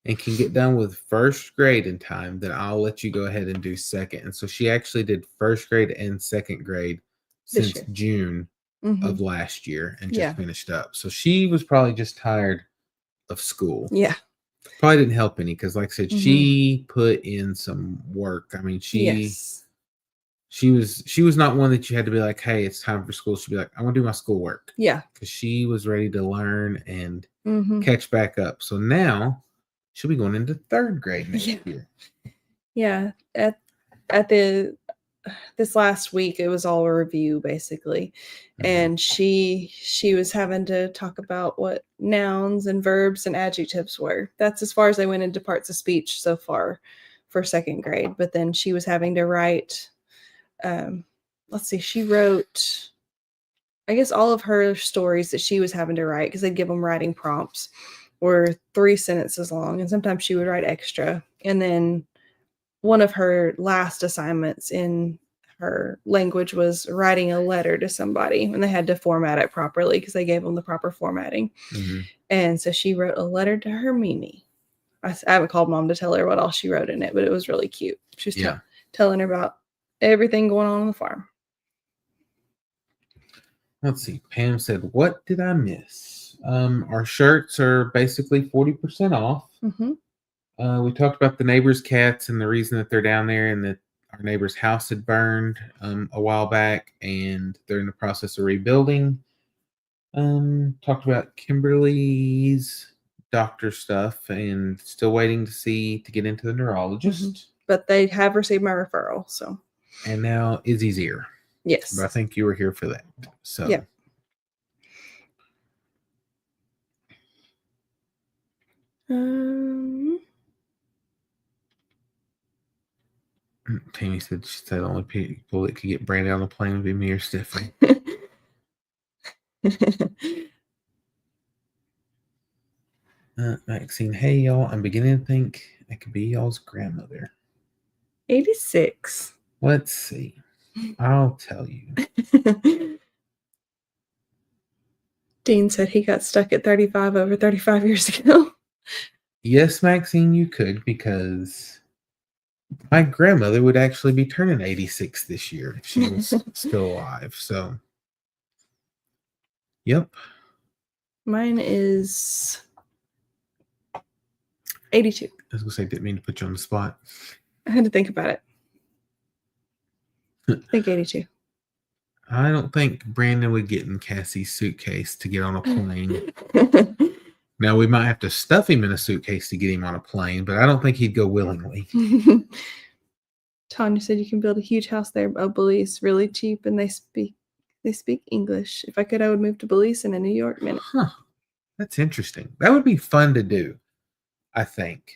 S1: and can get done with first grade in time, then I'll let you go ahead and do second. And so she actually did first grade and second grade since June of last year and just finished up. So she was probably just tired of school.
S2: Yeah.
S1: Probably didn't help any because, like I said, she put in some work. I mean, she was not one that you had to be like, hey, it's time for school. She'd be like, I want to do my schoolwork. Yeah. Because she was ready to learn and catch back up. So now she'll be going into 3rd grade next year.
S2: Yeah. At this last week, it was all a review basically. And she was having to talk about what nouns and verbs and adjectives were. That's as far as they went into parts of speech so far for 2nd grade. But then she was having to write, she wrote, I guess, all of her stories that she was having to write, because they'd give them writing prompts, were 3 sentences long, and sometimes she would write extra. And then one of her last assignments in her language was writing a letter to somebody, and they had to format it properly because they gave them the proper formatting. And so she wrote a letter to her Mimi. I haven't called Mom to tell her what all she wrote in it, but it was really cute. She was telling her about everything going on the farm.
S1: Let's see. Pam said, what did I miss? Our shirts are basically 40% off. We talked about the neighbor's cats and the reason that they're down there, and that our neighbor's house had burned a while back and they're in the process of rebuilding. Talked about Kimberly's doctor stuff and still waiting to get into the neurologist.
S2: But they have received my referral. So.
S1: And now Izzy's ear.
S2: Yes.
S1: But I think you were here for that. So.
S2: Yeah.
S1: Tammy said she said only people that could get Brandy on the plane would be me or Stephanie. Maxine, hey y'all, I'm beginning to think I could be y'all's grandmother.
S2: 86.
S1: Let's see. I'll tell you.
S2: Dean said he got stuck at 35 over 35 years ago.
S1: Yes, Maxine, you could, because my grandmother would actually be turning 86 this year if she was still alive. So Yep.
S2: Mine is 82.
S1: I was gonna say, didn't mean to put you on the spot.
S2: I had to think about it. I think 82.
S1: I don't think Brandon would get in Cassie's suitcase to get on a plane. Now, we might have to stuff him in a suitcase to get him on a plane, but I don't think he'd go willingly.
S2: Tanya said you can build a huge house there. Belize, really cheap, and they speak English. If I could, I would move to Belize in a New York minute.
S1: Huh. That's interesting. That would be fun to do, I think.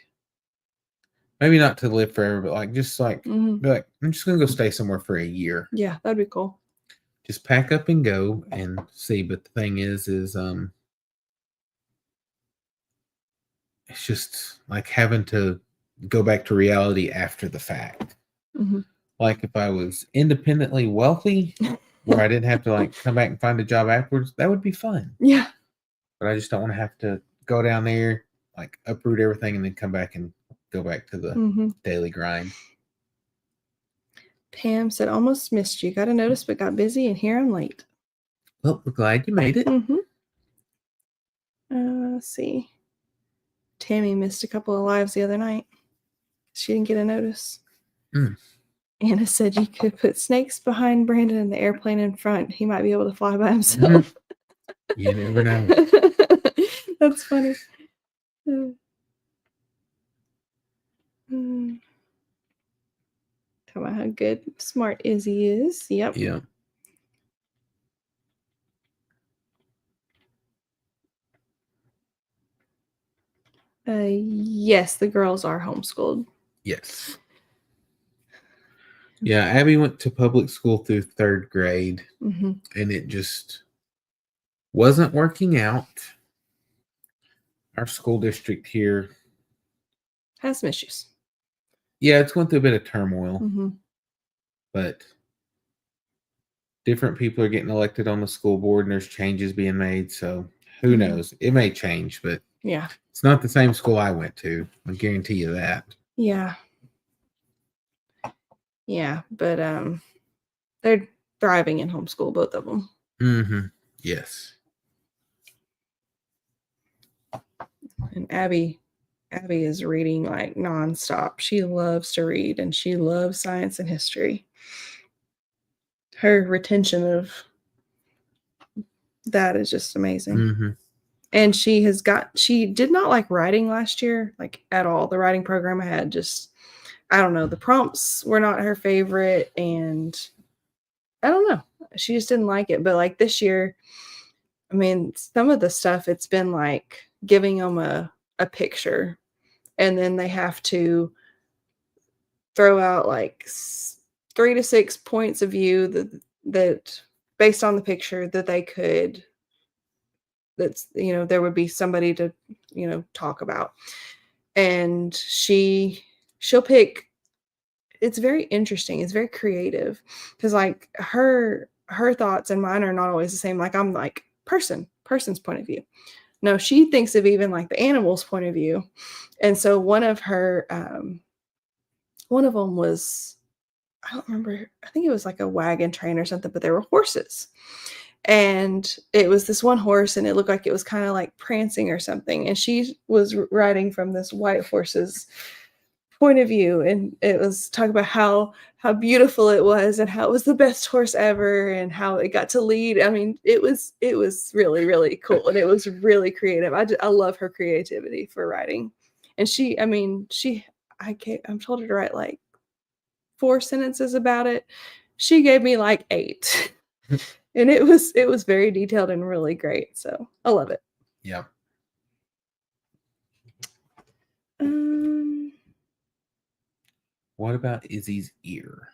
S1: Maybe not to live forever, but like just like,
S2: Mhm.
S1: be like, I'm just gonna go stay somewhere for a year.
S2: Yeah, that'd be cool.
S1: Just pack up and go and see. But the thing is it's just like having to go back to reality after the fact.
S2: Mm-hmm.
S1: Like if I was independently wealthy, where I didn't have to like come back and find a job afterwards, that would be fun.
S2: Yeah.
S1: But I just don't want to have to go down there, like uproot everything, and then come back and go back to the daily grind.
S2: Pam said, almost missed you. Got a notice, but got busy, and here I'm late.
S1: Well, we're glad you made it.
S2: Let's see. Tammy missed a couple of lives the other night. She didn't get a notice. Anna said you could put snakes behind Brandon and the airplane in front. He might be able to fly by himself.
S1: You never know.
S2: That's funny. Talk about how good, smart Izzy is. Yep.
S1: Yeah.
S2: Yes, the girls are homeschooled.
S1: Yes. Yeah, Abby went to public school through 3rd grade, and it just wasn't working out. Our school district here
S2: has some issues.
S1: Yeah, it's going through a bit of turmoil, but different people are getting elected on the school board, and there's changes being made. So who knows? It may change, but
S2: yeah,
S1: it's not the same school I went to. I guarantee you that.
S2: Yeah. Yeah, but they're thriving in homeschool, both of them.
S1: Yes.
S2: And Abby is reading like nonstop. She loves to read, and she loves science and history. Her retention of that is just amazing. And she did not like writing last year, like at all. The writing program I had I don't know, the prompts were not her favorite, and I don't know. She just didn't like it. But like this year, I mean, some of the stuff, it's been like giving them a picture, and then they have to throw out like 3 to 6 points of view that based on the picture that they could, that's, there would be somebody to, talk about. And she'll pick, it's very interesting. It's very creative because like her thoughts and mine are not always the same. Like I'm like person's point of view. No, she thinks of even like the animal's point of view. And so one of them was, I don't remember, I think it was like a wagon train or something, but there were horses. And it was this one horse, and it looked like it was kind of like prancing or something. And she was riding from this white horse's point of view, and it was talking about how beautiful it was, and how it was the best horse ever, and how it got to lead. I mean, it was really, really cool, and it was really creative. I love her creativity for writing. And I'm told her to write like 4 sentences about it. She gave me like 8. And it was very detailed and really great. So I love it.
S1: Yeah. What about Izzy's ear?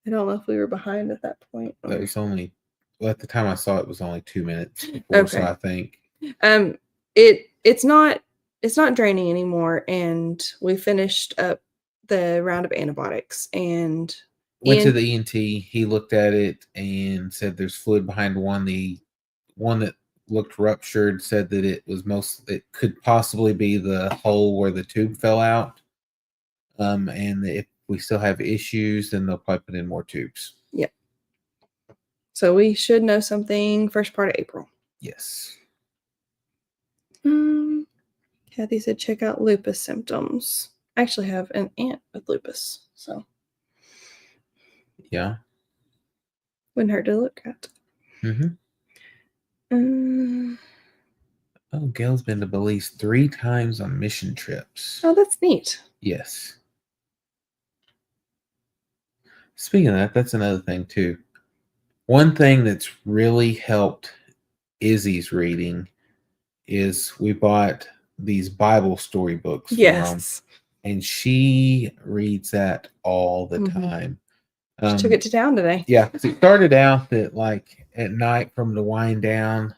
S2: I don't know if we were behind at that point.
S1: It was only, at the time I saw it was only 2 minutes before,
S2: okay.
S1: So I think.
S2: It's not draining anymore, and we finished up the round of antibiotics and
S1: went to the ENT. He looked at it and said there's fluid behind one. The one that looked ruptured said that it could possibly be the hole where the tube fell out. And if we still have issues, then they'll probably put in more tubes.
S2: Yep. So we should know something first part of April.
S1: Yes.
S2: Kathy said check out lupus symptoms. I actually have an aunt with lupus, so
S1: Yeah.
S2: wouldn't hurt to look at.
S1: Oh, Gail's been to Belize 3 times on mission trips.
S2: Oh, that's neat.
S1: Yes. Speaking of that, that's another thing too. One thing that's really helped Izzy's reading is we bought these Bible story books for them, and she reads that all the time.
S2: She took it to town today.
S1: Yeah, because it started out that like at night from the wind down,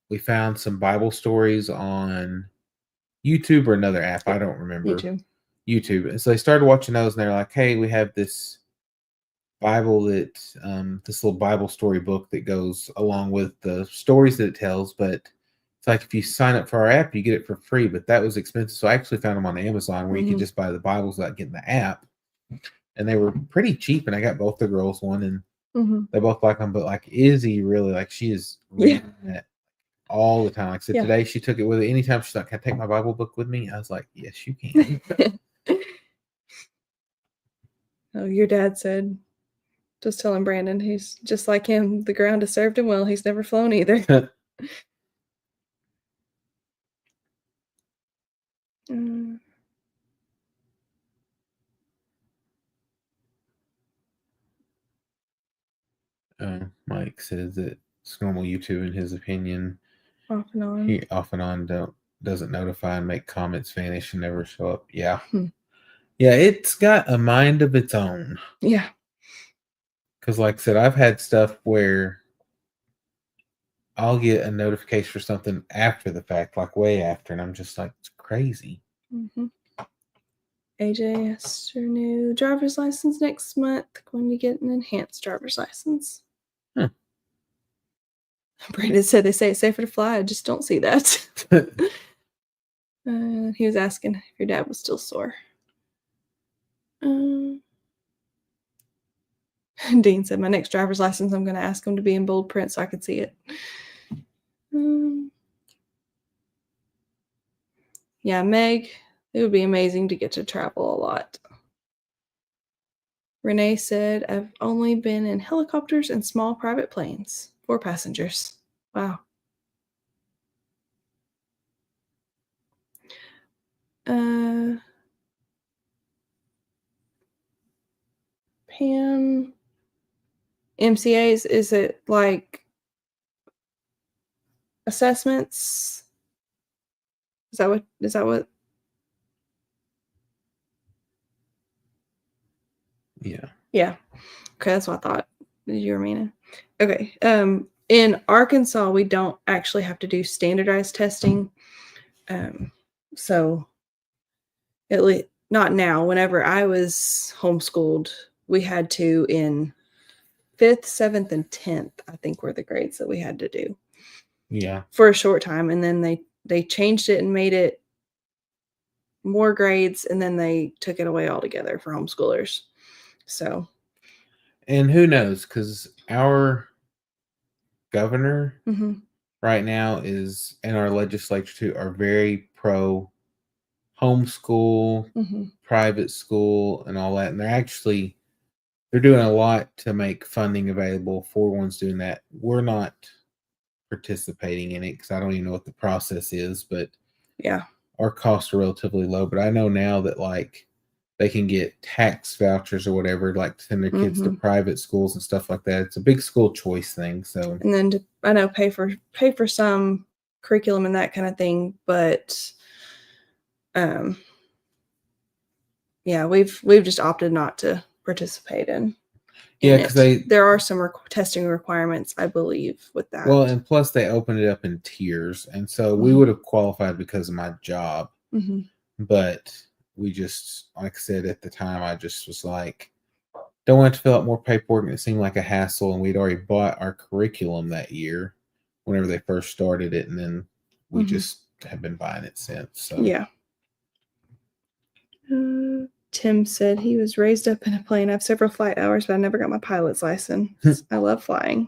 S1: we found some Bible stories on YouTube or another app. I don't remember. YouTube. And so they started watching those, and they're like, "Hey, we have this Bible that this little Bible story book that goes along with the stories that it tells, but it's like if you sign up for our app, you get it for free, but that was expensive. So I actually found them on Amazon where you could just buy the Bibles without getting the app, and they were pretty cheap, and I got both the girls one, and they both like them, but like Izzy really, like, she is reading that all the time. Like I said, today she took it with her. Anytime she's like, "Can I take my Bible book with me?" I was like, "Yes, you can."
S2: Oh, your dad said, just telling Brandon, he's just like him. The ground has served him well. He's never flown either.
S1: Mike says that it's normal YouTube in his opinion.
S2: Off and on.
S1: He off and on doesn't notify and make comments vanish and never show up. Yeah. Yeah, it's got a mind of its own.
S2: Yeah.
S1: Because like I said, I've had stuff where I'll get a notification for something after the fact, like way after, and I'm just like, it's crazy.
S2: AJ asked her new driver's license next month. Going to get an enhanced driver's license. Brandon said they say it's safer to fly. I just don't see that. He was asking if your dad was still sore. Dean said, my next driver's license, I'm going to ask him to be in bold print so I can see it. Yeah, Meg, it would be amazing to get to travel a lot. Renee said, I've only been in helicopters and small private planes. 4 passengers. Wow. Pam, MCAs, is it like assessments? Is that what? Yeah. Okay, that's what I thought you were meaning. Okay. In Arkansas, we don't actually have to do standardized testing. So at least not now. Whenever I was homeschooled, we had to in 5th, 7th, and 10th, I think were the grades that we had to do.
S1: Yeah.
S2: For a short time. And then they changed it and made it more grades, and then they took it away altogether for homeschoolers. So.
S1: And who knows, because our governor right now is, and our legislature too, are very pro homeschool, private school, and all that. And they're doing a lot to make funding available for ones doing that. We're not participating in it because I don't even know what the process is, but
S2: yeah,
S1: our costs are relatively low. But I know now that like they can get tax vouchers or whatever, like to send their kids to private schools and stuff like that. It's a big school choice thing. So,
S2: and then I know pay for some curriculum and that kind of thing, but yeah, we've just opted not to participate in.
S1: Yeah, because
S2: there are some testing requirements, I believe, with that.
S1: Well, and plus they opened it up in tiers, and so we would have qualified because of my job, but we just, like I said at the time, I just was like, don't want to fill out more paperwork, and it seemed like a hassle. And we'd already bought our curriculum that year, whenever they first started it, and then we just have been buying it since. So
S2: yeah. Tim said he was raised up in a plane. I have several flight hours, but I never got my pilot's license. I love flying.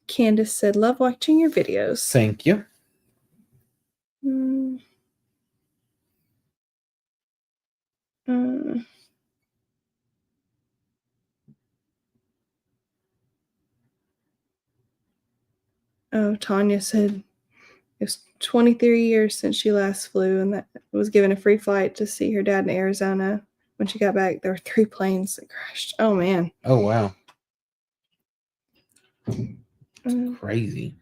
S2: Candace said, love watching your videos.
S1: Thank you.
S2: Oh, Tanya said it was 23 years since she last flew, and that was given a free flight to see her dad in Arizona. When she got back, there were 3 planes that crashed. Oh, man.
S1: Oh, wow. It's crazy.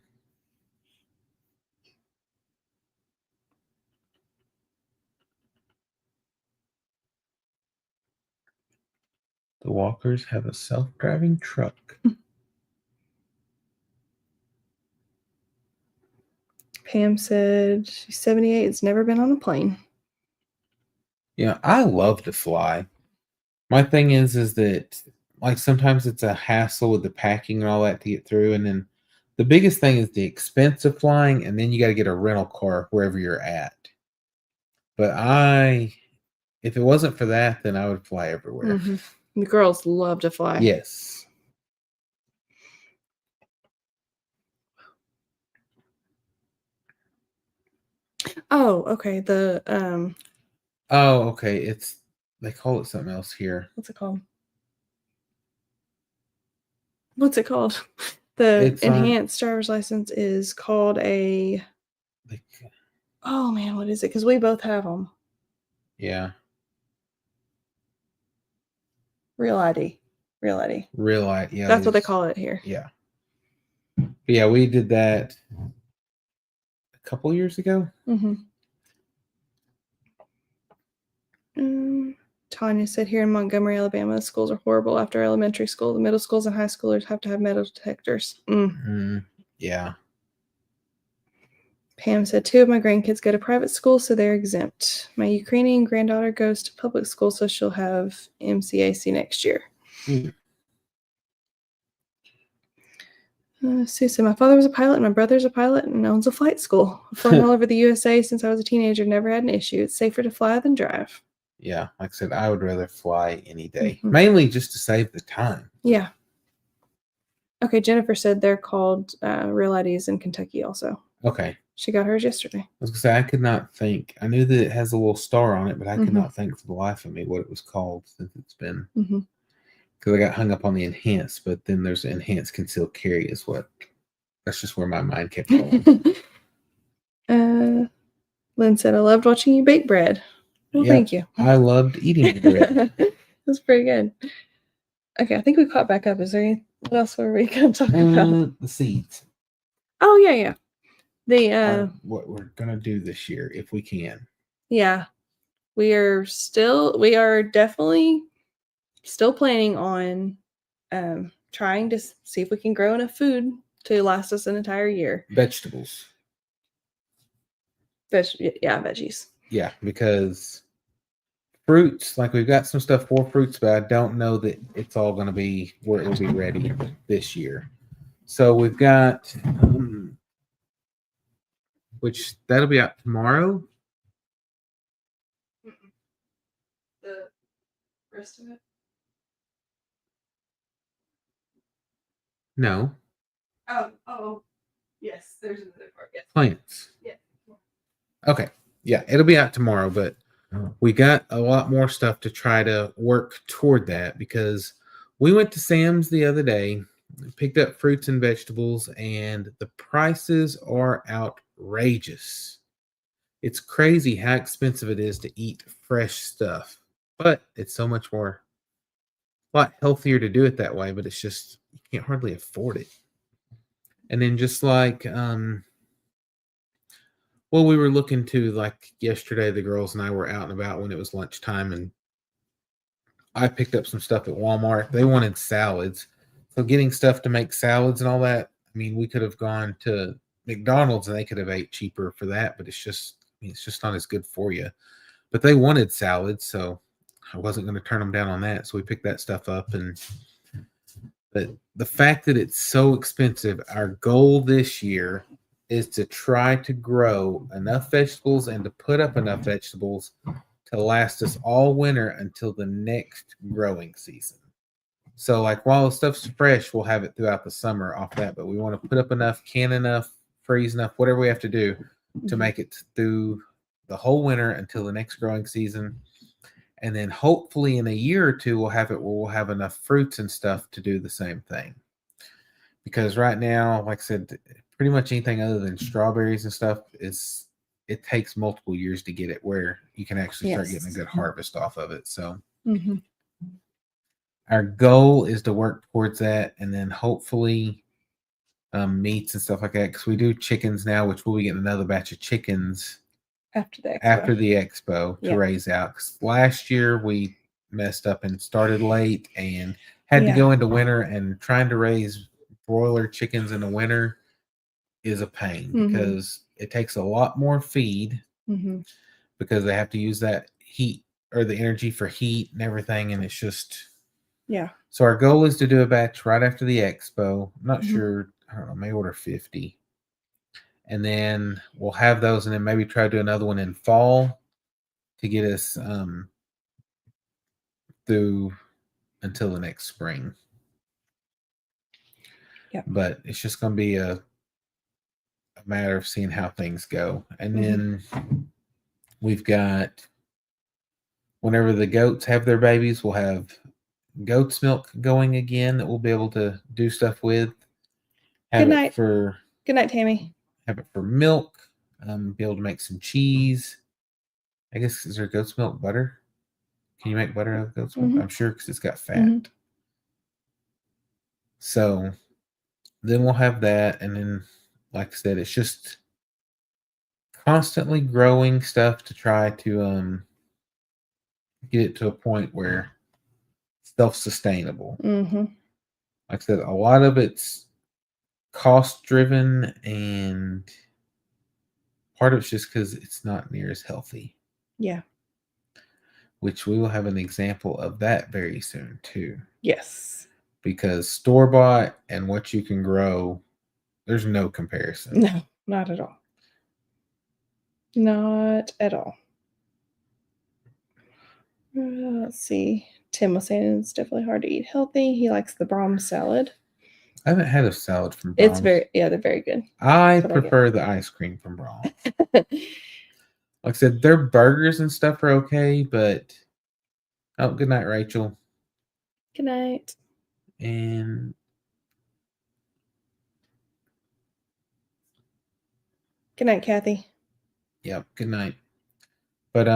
S1: The Walkers have a self-driving truck.
S2: Pam said she's 78. It's never been on a plane.
S1: Yeah, I love to fly. My thing is that like sometimes it's a hassle with the packing and all that to get through, and then the biggest thing is the expense of flying, and then you got to get a rental car wherever you're at. But if it wasn't for that, then I would fly everywhere.
S2: Mm-hmm. The girls love to fly.
S1: Yes.
S2: Oh, okay.
S1: Oh, okay. They call it something else here.
S2: What's it called? The enhanced driver's license is called a. Oh man, what is it? Because we both have them.
S1: Yeah.
S2: Real ID.
S1: Yeah.
S2: That's what they call it here.
S1: Yeah. But yeah, we did that a couple years ago.
S2: Mm-hmm. Tanya said here in Montgomery, Alabama, the schools are horrible after elementary school. The middle schools and high schoolers have to have metal detectors.
S1: Yeah.
S2: Pam said 2 of my grandkids go to private school, so they're exempt. My Ukrainian granddaughter goes to public school, so she'll have MCAC next year. Sue said, my father was a pilot and my brother's a pilot and owns a flight school. I've flown all over the USA since I was a teenager, never had an issue. It's safer to fly than drive.
S1: Yeah, like I said, I would rather fly any day, mainly just to save the time.
S2: Yeah. Okay, Jennifer said they're called Real IDs in Kentucky also.
S1: Okay.
S2: She got hers yesterday.
S1: I was going to say, I could not think. I knew that it has a little star on it, but I could not think for the life of me what it was called since it's been. Because I got hung up on the enhanced, but then there's enhanced concealed carry that's just where my mind kept going.
S2: Lynn said, I loved watching you bake bread. Well, thank you.
S1: I loved eating bread.
S2: That's pretty good. Okay, I think we caught back up. Is there anything else were we going to talk about?
S1: The seeds.
S2: Oh, yeah.
S1: What we're going to do this year, if we can.
S2: Yeah. We are definitely still planning on trying to see if we can grow enough food to last us an entire year.
S1: Vegetables.
S2: Veggies.
S1: Yeah, because fruits, like we've got some stuff for fruits, but I don't know that it's all going to be where it will be ready this year. So we've got, which that'll be out tomorrow.
S2: The rest of it?
S1: No.
S2: Oh, yes. There's another part. Yes.
S1: Plants.
S2: Yeah.
S1: Okay. Yeah, it'll be out tomorrow, but we got a lot more stuff to try to work toward that because we went to Sam's the other day, picked up fruits and vegetables, and the prices are outrageous. It's crazy how expensive it is to eat fresh stuff, but it's so much more, a lot healthier to do it that way, but it's just, you can't hardly afford it. And then just like, well, we were looking to, like yesterday, the girls and I were out and about when it was lunchtime, and I picked up some stuff at Walmart. They wanted salads. So getting stuff to make salads and all that, I mean, we could have gone to McDonald's and they could have ate cheaper for that, but it's just not as good for you. But they wanted salads, so I wasn't going to turn them down on that. So we picked that stuff up. But the fact that it's so expensive, our goal this year is to try to grow enough vegetables and to put up enough vegetables to last us all winter until the next growing season. So like while the stuff's fresh, we'll have it throughout the summer off that. But we want to put up enough, can enough, freeze enough, whatever we have to do to
S2: Mhm.
S1: make it through the whole winter until the next growing season. And then hopefully in a year or two, we'll have it where we'll have enough fruits and stuff to do the same thing. Because right now, like I said, pretty much anything other than strawberries and stuff it takes multiple years to get it where you can actually start getting a good harvest off of it. So
S2: Mhm.
S1: our goal is to work towards that, and then hopefully meats and stuff like that. Because we do chickens now, which we'll be getting another batch of chickens
S2: After the expo.
S1: after the expo to
S2: Yep.
S1: raise out. 'Cause last year we messed up and started late and had to
S2: Yeah.
S1: go into winter, and trying to raise broiler chickens in the winter is a pain
S2: Mhm.
S1: because it takes a lot more feed
S2: Mhm.
S1: because they have to use that heat or the energy for heat and everything, and it's just
S2: Yeah.
S1: so our goal is to do a batch right after the expo. I'm not
S2: Mhm.
S1: sure, I don't know, maybe order 50. And then we'll have those, and then maybe try to do another one in fall to get us through until the next spring.
S2: Yeah.
S1: But it's just going to be a matter of seeing how things go. And
S2: Mhm.
S1: then we've got, whenever the goats have their babies, we'll have goat's milk going again that we'll be able to do stuff with.
S2: Good night. Good night, Tammy.
S1: Have it for milk. Be able to make some cheese. I guess, is there goat's milk butter? Can you make butter out of goat's milk?
S2: Mhm.
S1: I'm sure, because it's got fat.
S2: Mhm.
S1: So then we'll have that, and then, like I said, it's just constantly growing stuff to try to get it to a point where it's self-sustainable.
S2: Mhm.
S1: Like I said, a lot of it's cost driven, and part of it's just because it's not near as healthy.
S2: Yeah.
S1: Which we will have an example of that very soon too.
S2: Yes.
S1: Because store-bought and what you can grow, there's no comparison.
S2: No, not at all. Not at all. Let's see. Tim was saying it's definitely hard to eat healthy. He likes the Brahms salad.
S1: I haven't had a salad from
S2: It's
S1: Brahms.
S2: they're very good.
S1: I
S2: That's what I get.
S1: prefer the ice cream from Brahms. Like I said, their burgers and stuff are okay, but oh, good night, Rachel.
S2: Good night.
S1: And
S2: Good night, Kathy.
S1: yep, good night. But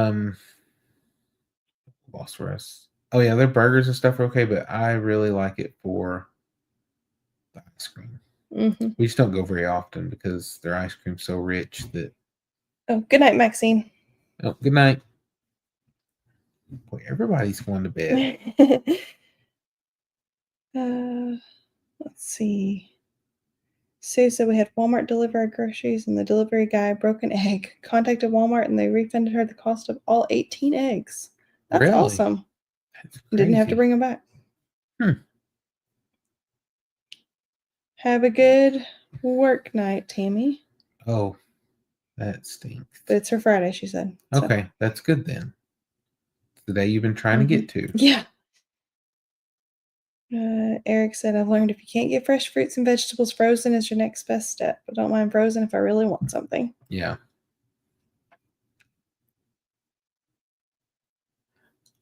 S1: lost for us. Oh yeah, their burgers and stuff are okay, but I really like it for the ice cream.
S2: Mm-hmm.
S1: We just don't go very often because their ice cream's so rich that.
S2: Oh, good night, Maxine.
S1: Oh, good night. Boy, everybody's going to bed.
S2: Let's see. Sue said we had Walmart deliver our groceries, and the delivery guy broke an egg. Contacted Walmart, and they refunded her the cost of all 18 eggs. That's
S1: Really?
S2: awesome.
S1: That's
S2: Didn't have to
S1: crazy.
S2: bring them back.
S1: Hmm.
S2: Have a good work night, Tammy.
S1: Oh, that stinks.
S2: But it's her Friday, she said.
S1: So. Okay, that's good then. It's the day you've been trying to get to.
S2: Yeah. Eric said, I've learned if you can't get fresh fruits and vegetables, frozen is your next best step. But don't mind frozen if I really want something.
S1: Yeah.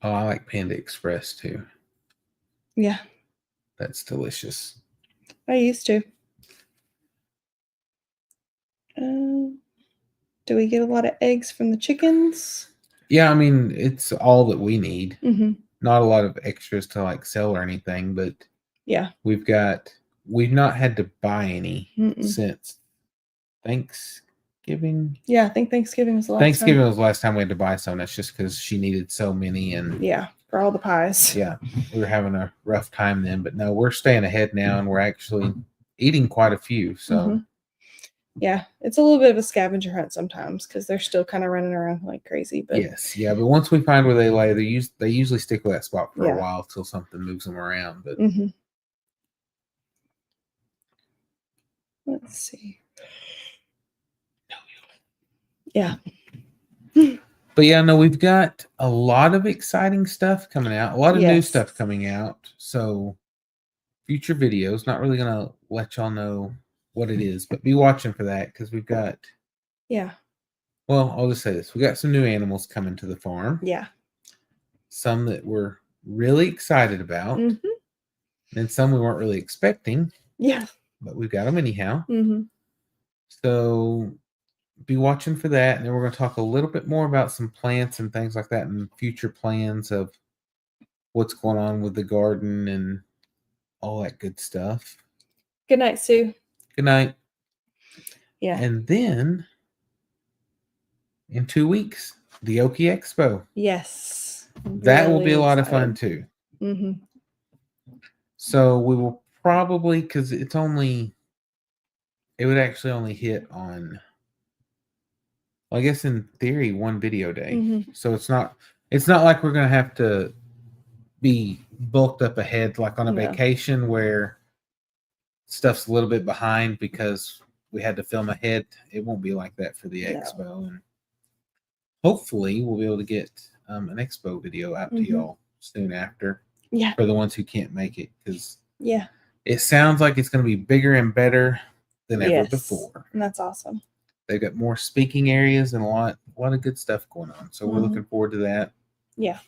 S1: Oh, I like Panda Express too.
S2: Yeah.
S1: That's delicious.
S2: I used to. Do we get a lot of eggs from the chickens?
S1: Yeah, I mean, it's all that we need.
S2: Mm-hmm.
S1: Not a lot of extras to like sell or anything, but
S2: yeah,
S1: we've not had to buy any since Thanksgiving.
S2: Yeah, I think Thanksgiving was the last
S1: Thanksgiving
S2: time.
S1: was the last time we had to buy some. That's just because she needed so many, and
S2: yeah, for all the pies.
S1: Yeah, we were having a rough time then, but no, we're staying ahead now, and we're actually eating quite a few. So
S2: yeah, it's a little bit of a scavenger hunt sometimes because they're still kind of running around like crazy. But
S1: yes, yeah, but once we find where they lay, they usually stick with that spot for a while till something moves them around. But
S2: let's see. Yeah.
S1: But yeah, no, we've got a lot of exciting stuff coming out, a lot of new stuff coming out. So future videos. Not really gonna let y'all know what it is, but be watching for that because we've got.
S2: Yeah.
S1: Well, I'll just say this: we got some new animals coming to the farm.
S2: Yeah.
S1: Some that we're really excited about,
S2: Mm-hmm.
S1: and some we weren't really expecting.
S2: Yeah.
S1: But we've got them anyhow.
S2: Mm-hmm.
S1: So be watching for that, and then we're going to talk a little bit more about some plants and things like that, and future plans of what's going on with the garden and all that good stuff.
S2: Good night, Sue.
S1: Good night.
S2: Yeah.
S1: And then in 2 weeks, the Oki Expo.
S2: Yes.
S1: That will be a
S2: Really
S1: lot of fun
S2: excited.
S1: too.
S2: Mm-hmm.
S1: So we will probably, because it would actually only hit on, well, I guess in theory, one video day.
S2: Mm-hmm.
S1: So it's not like we're going to have to be bulked up ahead like on a
S2: No.
S1: vacation where stuff's a little bit behind because we had to film ahead. It won't be like that for the expo, and hopefully we'll be able to get an expo video out to y'all soon after.
S2: Yeah.
S1: For the ones who can't make it, because
S2: it
S1: sounds like it's going to be bigger and better than ever before.
S2: And that's awesome.
S1: They've got more speaking areas and a lot of good stuff going on. So we're looking forward to that.
S2: Yeah.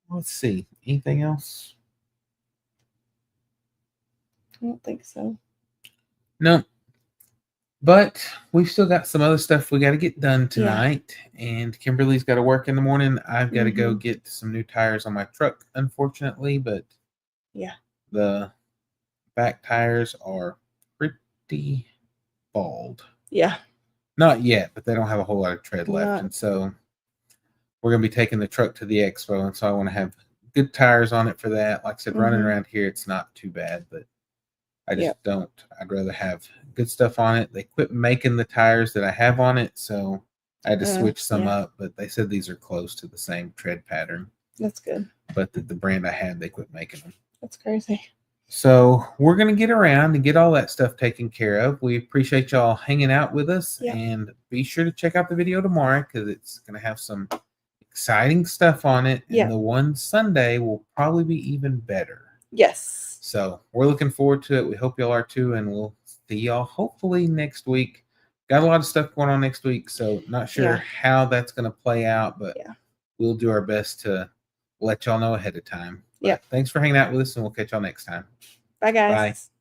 S1: Let's see. Anything else?
S2: I don't think so.
S1: No. But we've still got some other stuff we got to get done tonight. And Kimberly's got to work in the morning. I've got to go get some new tires on my truck, unfortunately. But the back tires are pretty bald. Yeah. Not yet, but they don't have a whole lot of tread left. And so we're going to be taking the truck to the expo. And so I want to have good tires on it for that. Like I said, running around here, it's not too bad, but I just don't. I'd rather have good stuff on it. They quit making the tires that I have on it, so I had to switch some up, but they said these are close to the same tread pattern.
S2: That's good.
S1: But the brand I had, they quit making them.
S2: That's crazy.
S1: So we're going to get around and get all that stuff taken care of. We appreciate y'all hanging out with us, and be sure to check out the video tomorrow because it's going to have some exciting stuff on it, and the one Sunday will probably be even better.
S2: Yes.
S1: So we're looking forward to it. We hope y'all are too, and we'll see y'all hopefully next week. Got a lot of stuff going on next week, so not sure how that's going to play out, but we'll do our best to let y'all know ahead of time. Thanks for hanging out with us, and we'll catch y'all next time.
S2: Bye, guys.
S1: Bye.